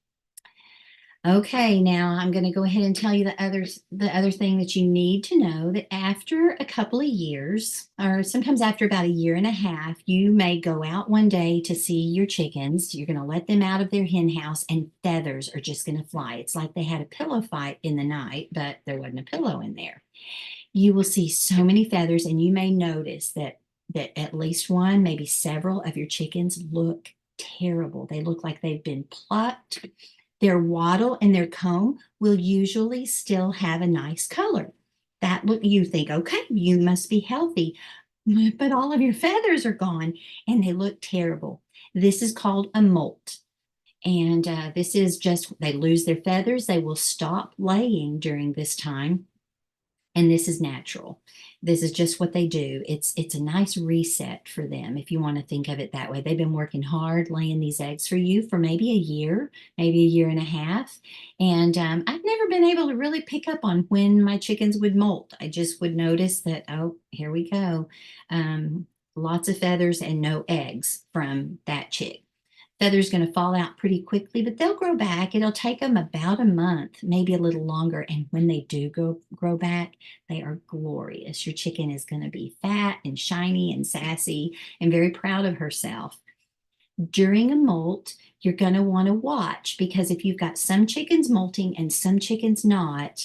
Okay, now I'm going to go ahead and tell you the other thing that you need to know that after a couple of years, or sometimes after about a year and a half, you may go out one day to see your chickens. You're going to let them out of their hen house and feathers are just going to fly. It's like they had a pillow fight in the night, but there wasn't a pillow in there. You will see so many feathers and you may notice that at least one, maybe several of your chickens look terrible. They look like they've been plucked. Their wattle and their comb will usually still have a nice color. That look, you think, okay, you must be healthy, but all of your feathers are gone and they look terrible. This is called a molt. And this is just, they lose their feathers. They will stop laying during this time. And this is natural. This is just what they do. It's a nice reset for them, if you want to think of it that way. They've been working hard laying these eggs for you for maybe a year, maybe a year and a half. And I've never been able to really pick up on when my chickens would molt. I just would notice that, oh, here we go. Lots of feathers and no eggs from that chick. Feathers going to fall out pretty quickly, but they'll grow back. It'll take them about a month, maybe a little longer. And when they do grow back, they are glorious. Your chicken is going to be fat and shiny and sassy and very proud of herself. During a molt, you're going to want to watch because if you've got some chickens molting and some chickens not,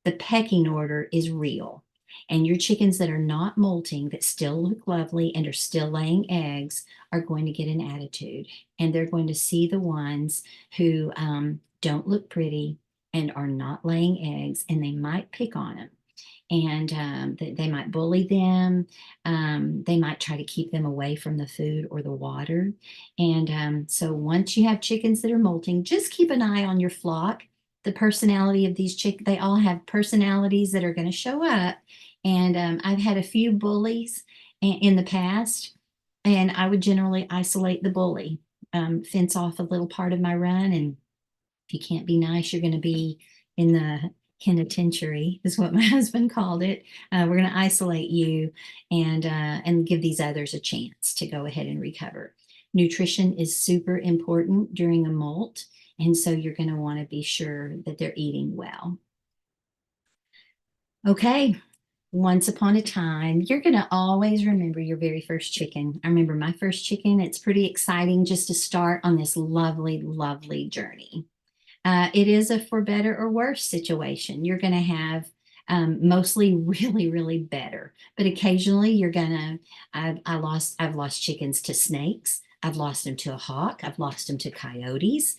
the pecking order is real. And your chickens that are not molting, that still look lovely and are still laying eggs, are going to get an attitude. And they're going to see the ones who don't look pretty and are not laying eggs, and they might pick on them. And they might bully them. They might try to keep them away from the food or the water. And so once you have chickens that are molting, just keep an eye on your flock. The personality of these chickens, they all have personalities that are going to show up. And I've had a few bullies in the past, and I would generally isolate the bully, fence off a little part of my run. And if you can't be nice, you're going to be in the penitentiary, is what my husband called it. We're going to isolate you and give these others a chance to go ahead and recover. Nutrition is super important during a molt, and so you're going to want to be sure that they're eating well. Okay, once upon a time, you're going to always remember your very first chicken. I remember my first chicken. It's pretty exciting just to start on this lovely, lovely journey. It is a for better or worse situation. You're going to have mostly really, really better, but occasionally you're going to. I've lost chickens to snakes. I've lost them to a hawk. I've lost them to coyotes.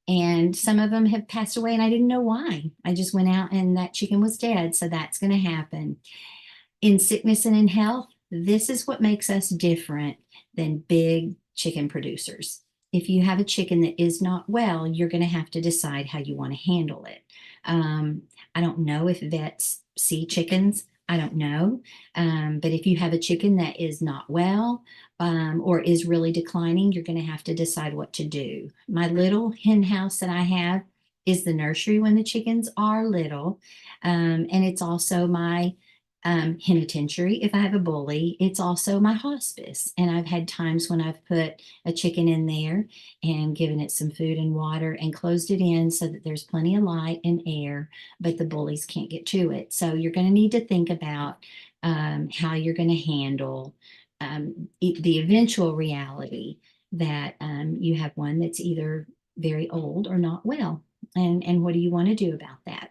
And some of them have passed away and I didn't know why. I just went out and that chicken was dead. So that's going to happen. In sickness and in health, this is what makes us different than big chicken producers. If you have a chicken that is not well, you're going to have to decide how you want to handle it. I don't know if vets see chickens. I don't know. But if you have a chicken that is not well or is really declining, you're going to have to decide what to do. My little hen house that I have is the nursery when the chickens are little. And it's also my penitentiary if I have a bully. It's also my hospice. And I've had times when I've put a chicken in there and given it some food and water and closed it in so that there's plenty of light and air, but the bullies can't get to it. So you're going to need to think about how you're going to handle the eventual reality that you have one that's either very old or not well. And what do you want to do about that?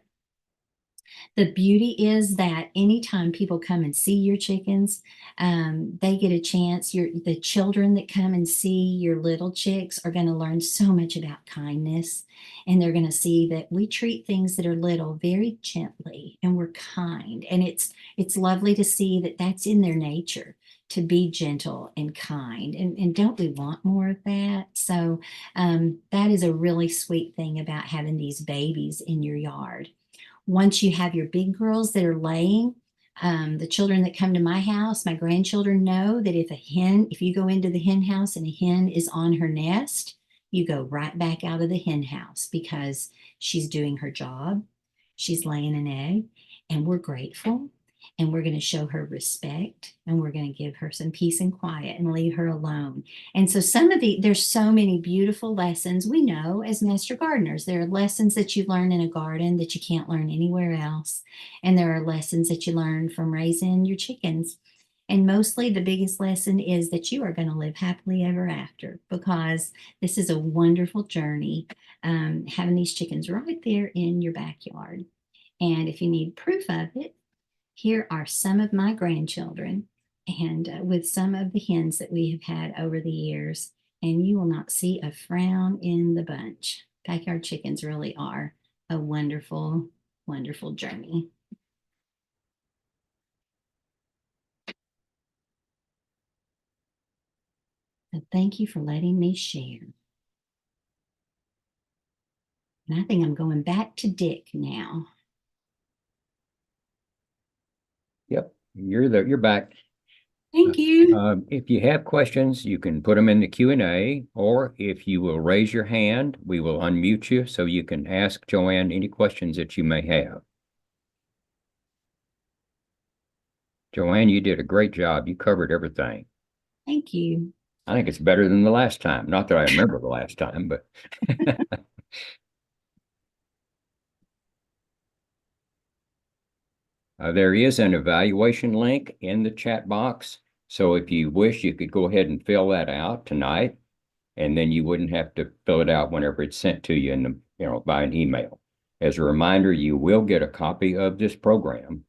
The beauty is that anytime people come and see your chickens, they get a chance. The children that come and see your little chicks are going to learn so much about kindness, and they're going to see that we treat things that are little very gently, and we're kind. And it's lovely to see that that's in their nature. to be gentle and kind. And don't we want more of that? So that is a really sweet thing about having these babies in your yard. Once you have your big girls that are laying, the children that come to my house, my grandchildren know that if you go into the hen house and a hen is on her nest, you go right back out of the hen house because she's doing her job. She's laying an egg, and we're grateful. And we're going to show her respect, and we're going to give her some peace and quiet and leave her alone. And so there's so many beautiful lessons we know as master gardeners. There are lessons that you learn in a garden that you can't learn anywhere else. And there are lessons that you learn from raising your chickens. And mostly the biggest lesson is that you are going to live happily ever after, because this is a wonderful journey, having these chickens right there in your backyard. And if you need proof of it, here are some of my grandchildren, and with some of the hens that we have had over the years, and you will not see a frown in the bunch. Backyard chickens really are a wonderful, wonderful journey. So thank you for letting me share. And I think I'm going back to Dick now. Yep, you're back. Thank you. If you have questions, you can put them in the Q&A, or if you will raise your hand, we will unmute you so you can ask Joann any questions that you may have. Joann, you did a great job. You covered everything. Thank you. I think it's better than the last time. Not that I remember the last time, but there is an evaluation link in the chat box. So if you wish, you could go ahead and fill that out tonight, and then you wouldn't have to fill it out whenever it's sent to you by an email. As a reminder, you will get a copy of this program.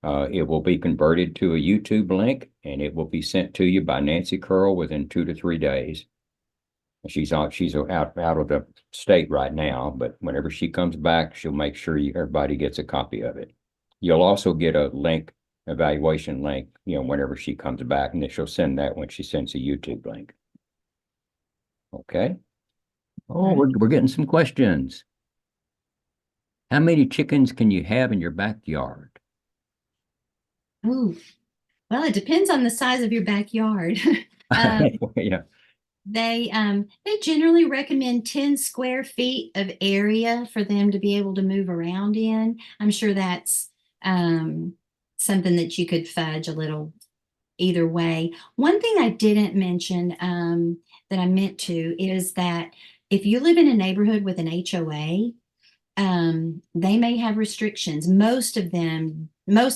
It will be converted to a YouTube link, and it will be sent to you by Nancy Curl within 2 to 3 days. She's out of the state right now, but whenever she comes back, she'll make sure everybody gets a copy of it. You'll also get a evaluation link, whenever she comes back, and then she'll send that when she sends a YouTube link. Okay. Oh, we're getting some questions. How many chickens can you have in your backyard? Ooh, well, it depends on the size of your backyard. Yeah. They generally recommend 10 square feet of area for them to be able to move around in. I'm sure that's something that you could fudge a little either way. One thing I didn't mention that I meant to is that if you live in a neighborhood with an HOA, they may have restrictions. Most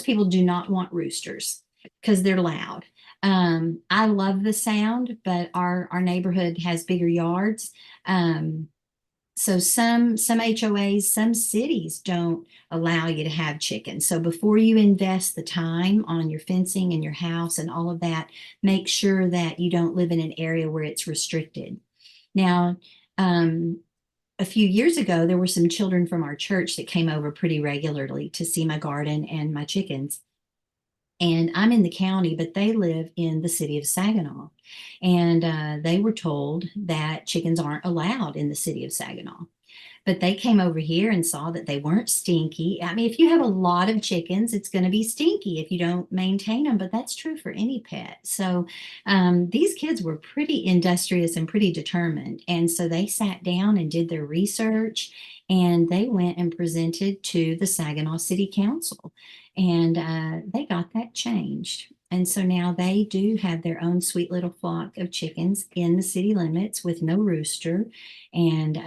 people do not want roosters because they're loud. I love the sound, but our neighborhood has bigger yards. So some HOAs, some cities don't allow you to have chickens. So before you invest the time on your fencing and your house and all of that, make sure that you don't live in an area where it's restricted. Now, a few years ago, there were some children from our church that came over pretty regularly to see my garden and my chickens. And I'm in the county, but they live in the city of Saginaw. And they were told that chickens aren't allowed in the city of Saginaw. But they came over here and saw that they weren't stinky. I mean, if you have a lot of chickens, it's going to be stinky if you don't maintain them, but that's true for any pet. So these kids were pretty industrious and pretty determined. And so they sat down and did their research, and they went and presented to the Saginaw City Council, and they got that changed. And so now they do have their own sweet little flock of chickens in the city limits with no rooster. And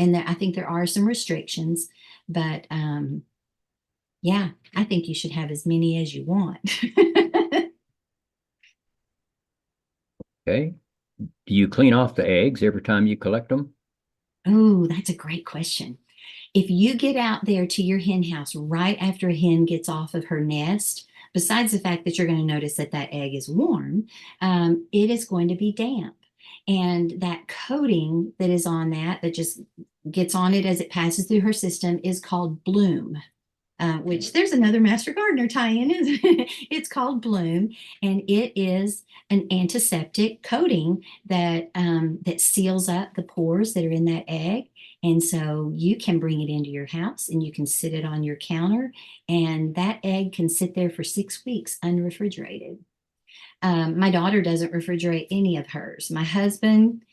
I think there are some restrictions, but yeah, I think you should have as many as you want. Okay. Do you clean off the eggs every time you collect them? Oh, that's a great question. If you get out there to your hen house right after a hen gets off of her nest, besides the fact that you're going to notice that that egg is warm, it is going to be damp. And that coating that is on that just gets on it as it passes through her system is called bloom. which there's another Master Gardener tie-in. It's called Bloom, and it is an antiseptic coating that seals up the pores that are in that egg. And so you can bring it into your house and you can sit it on your counter, and that egg can sit there for 6 weeks unrefrigerated. My daughter doesn't refrigerate any of hers. My husband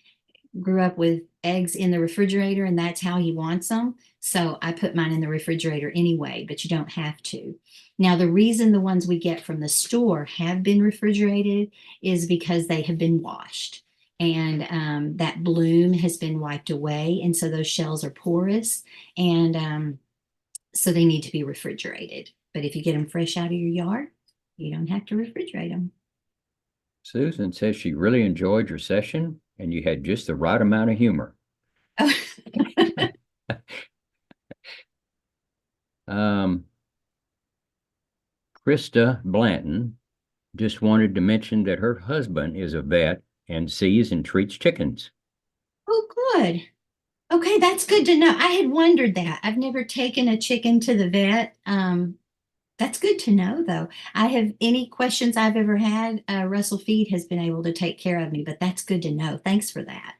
grew up with eggs in the refrigerator, and that's how he wants them. So I put mine in the refrigerator anyway, but you don't have to. Now, the reason the ones we get from the store have been refrigerated is because they have been washed, and that bloom has been wiped away. And so those shells are porous, and so they need to be refrigerated. But if you get them fresh out of your yard, you don't have to refrigerate them. Susan says she really enjoyed your session and you had just the right amount of humor. Oh. Krista Blanton just wanted to mention that her husband is a vet and sees and treats chickens. Oh, good. Okay, that's good to know. I had wondered that. I've never taken a chicken to the vet. That's good to know, though. I have any questions I've ever had, Russell Feed has been able to take care of me, but that's good to know. Thanks for that.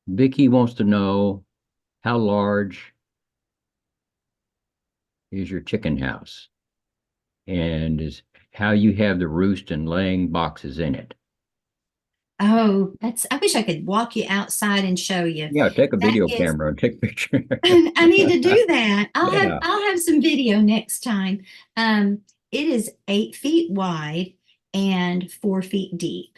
Vicky wants to know, how large is your chicken house? And is how you have the roost and laying boxes in it. Oh, I wish I could walk you outside and show you. Yeah, take a That video is, camera and take a picture. I need to do that. Yeah. I'll have some video next time. It is 8 feet wide and 4 feet deep.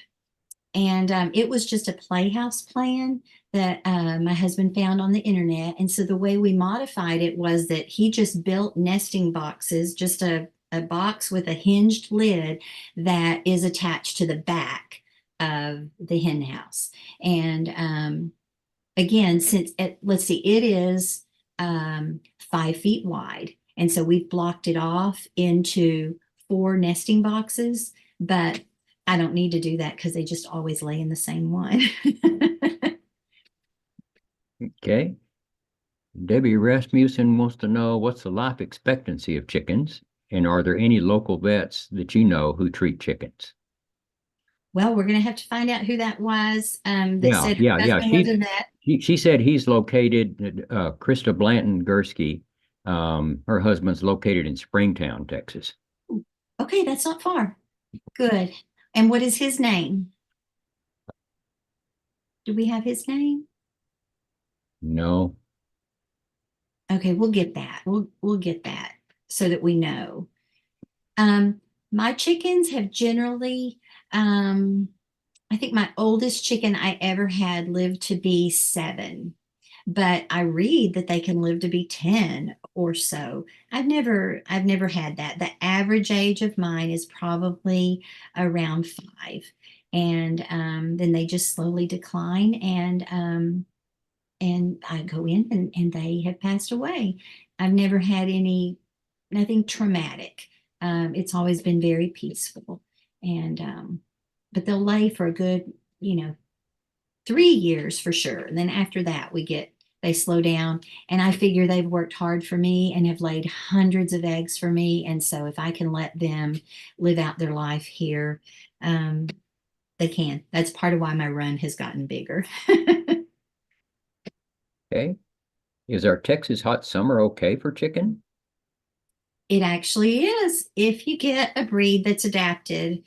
And it was just a playhouse plan that my husband found on the internet. And so the way we modified it was that he just built nesting boxes, just a box with a hinged lid that is attached to the back of the hen house. And again, let's see, it is 5 feet wide. And so we've blocked it off into 4 nesting boxes, but I don't need to do that because they just always lay in the same one. Okay. Debbie Rasmussen wants to know, what's the life expectancy of chickens? And are there any local vets that you know who treat chickens? Well, we're going to have to find out who that was that Yeah, said her yeah, yeah. husband was a vet. She said he's located, Krista Blanton Gursky. Her husband's located in Springtown, Texas. Okay, that's not far. Good. And what is his name? Do we have his name? No. Okay, we'll get that. We'll get that so that we know. My chickens have generally, I think my oldest chicken I ever had lived to be 7, but I read that they can live to be 10 or so. I've never had that. The average age of mine is probably around 5, and then they just slowly decline, and I go in and they have passed away. I've never had nothing traumatic. It's always been very peaceful, and but they'll lay for a good, 3 years for sure. And then after that, they slow down. And I figure they've worked hard for me and have laid hundreds of eggs for me. And so if I can let them live out their life here, they can. That's part of why my run has gotten bigger. Okay. Is our Texas hot summer okay for chicken? It actually is. If you get a breed that's adapted,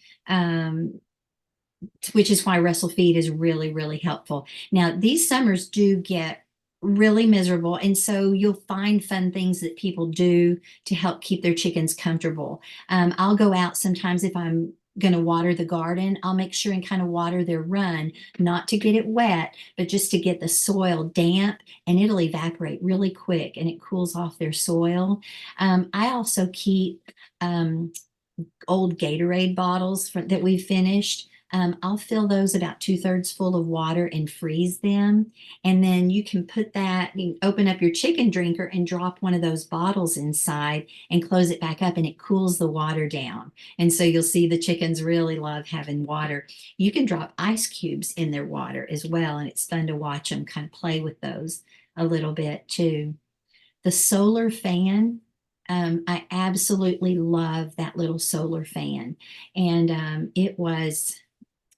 which is why Russell Feed is really, really helpful. Now, these summers do get really miserable, and so you'll find fun things that people do to help keep their chickens comfortable. I'll go out sometimes if I'm going to water the garden. I'll make sure and kind of water their run, not to get it wet, but just to get the soil damp, and it'll evaporate really quick and it cools off their soil. I also keep old Gatorade bottles that we finished I'll fill those about 2/3 full of water and freeze them. And then you can put that, you open up your chicken drinker and drop one of those bottles inside and close it back up, and it cools the water down. And so you'll see the chickens really love having water. You can drop ice cubes in their water as well, and it's fun to watch them kind of play with those a little bit too. The solar fan, I absolutely love that little solar fan. And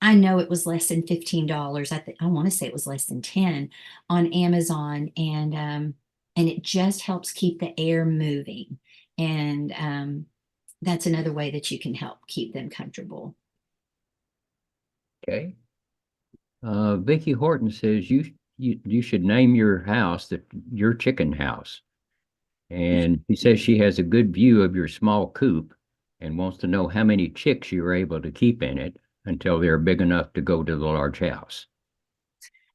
I know it was less than $15. I want to say it was less than 10 on Amazon. And it just helps keep the air moving. And that's another way that you can help keep them comfortable. Okay. Vicky Horton says you should name your house your chicken house. And she says she has a good view of your small coop and wants to know how many chicks you were able to keep in it until they're big enough to go to the large house.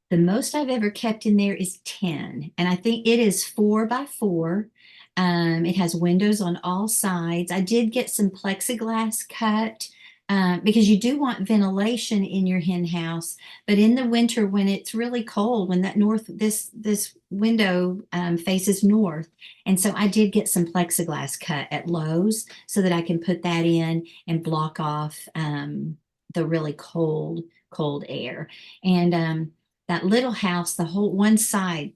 The most I've ever kept in there is 10, and I think it is 4 by 4. It has windows on all sides. I did get some plexiglass cut because you do want ventilation in your hen house. But in the winter, when it's really cold, when this window faces north, and so I did get some plexiglass cut at Lowe's so that I can put that in and block off the really cold air. And that little house, the whole one side,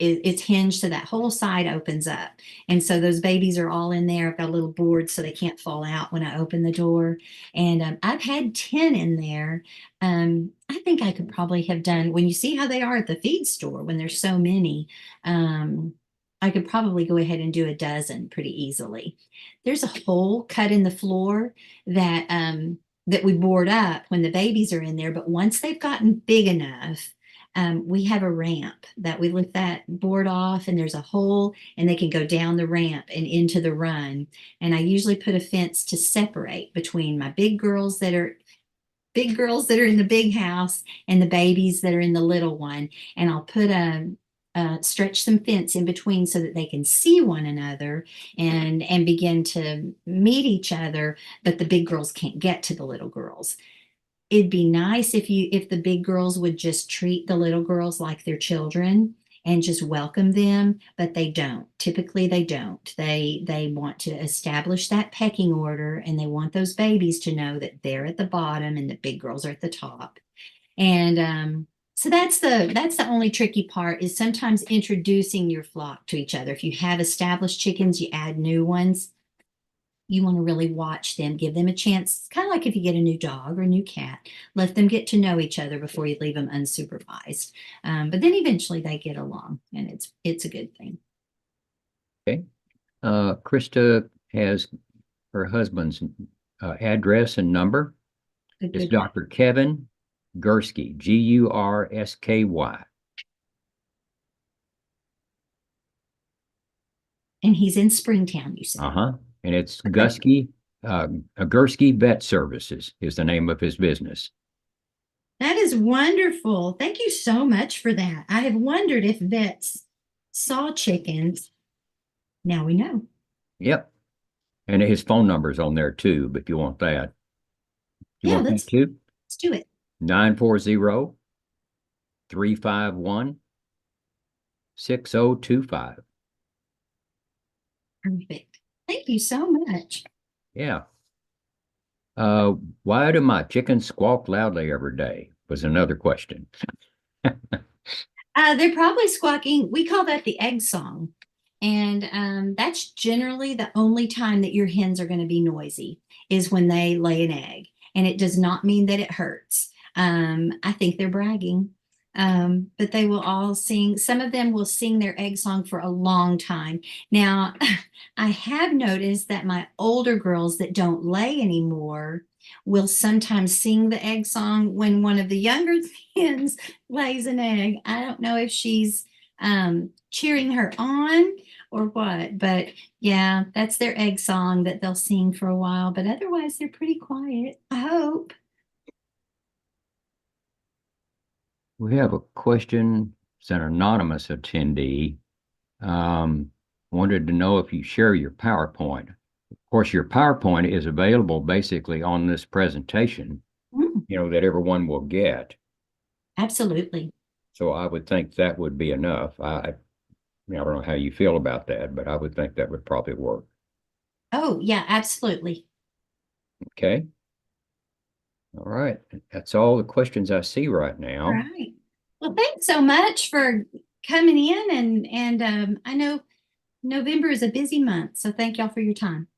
it's hinged so that whole side opens up. And so those babies are all in there. I've got a little board so they can't fall out when I open the door. And I've had 10 in there. I think I could probably have done, when you see how they are at the feed store, when there's so many, I could probably go ahead and do a dozen pretty easily. There's a hole cut in the floor that we board up when the babies are in there. But once they've gotten big enough, we have a ramp that we lift that board off, and there's a hole, and they can go down the ramp and into the run. And I usually put a fence to separate between my big girls that are in the big house and the babies that are in the little one. And I'll put stretch some fence in between so that they can see one another and begin to meet each other, but the big girls can't get to the little girls. It'd be nice if the big girls would just treat the little girls like their children and just welcome them, but they don't. Typically they don't. They want to establish that pecking order, and they want those babies to know that they're at the bottom and the big girls are at the top. And so that's the only tricky part, is sometimes introducing your flock to each other. If you have established chickens, you add new ones. You want to really watch them, give them a chance, kind of like if you get a new dog or a new cat, let them get to know each other before you leave them unsupervised. But then eventually they get along, and it's a good thing. Okay. Krista has her husband's address and number. It's Dr. Kevin Gursky, Gursky. And he's in Springtown, you said. Uh-huh. And it's Gursky Vet Services is the name of his business. That is wonderful. Thank you so much for that. I have wondered if vets saw chickens. Now we know. Yep. And his phone number is on there too, but if you want that. You want that too? Let's do it. 940-351-6025. Perfect. Thank you so much. Yeah. Why do my chickens squawk loudly every day? Was another question. They're probably squawking. We call that the egg song. And that's generally the only time that your hens are going to be noisy, is when they lay an egg. And it does not mean that it hurts. I think they're bragging. But they will all sing. Some of them will sing their egg song for a long time. Now, I have noticed that my older girls that don't lay anymore will sometimes sing the egg song when one of the younger hens lays an egg. I don't know if she's cheering her on or what, but yeah, that's their egg song that they'll sing for a while. But otherwise, they're pretty quiet, I hope. We have a question. It's an anonymous attendee. Wanted to know if you share your PowerPoint. Of course, your PowerPoint is available basically on this presentation. that everyone will get. Absolutely. So I would think that would be enough. I don't know how you feel about that, but I would think that would probably work. Oh, yeah, absolutely. Okay. All right. That's all the questions I see right All now. right. Well, thanks so much for coming in, and I know November is a busy month, so thank y'all for your time.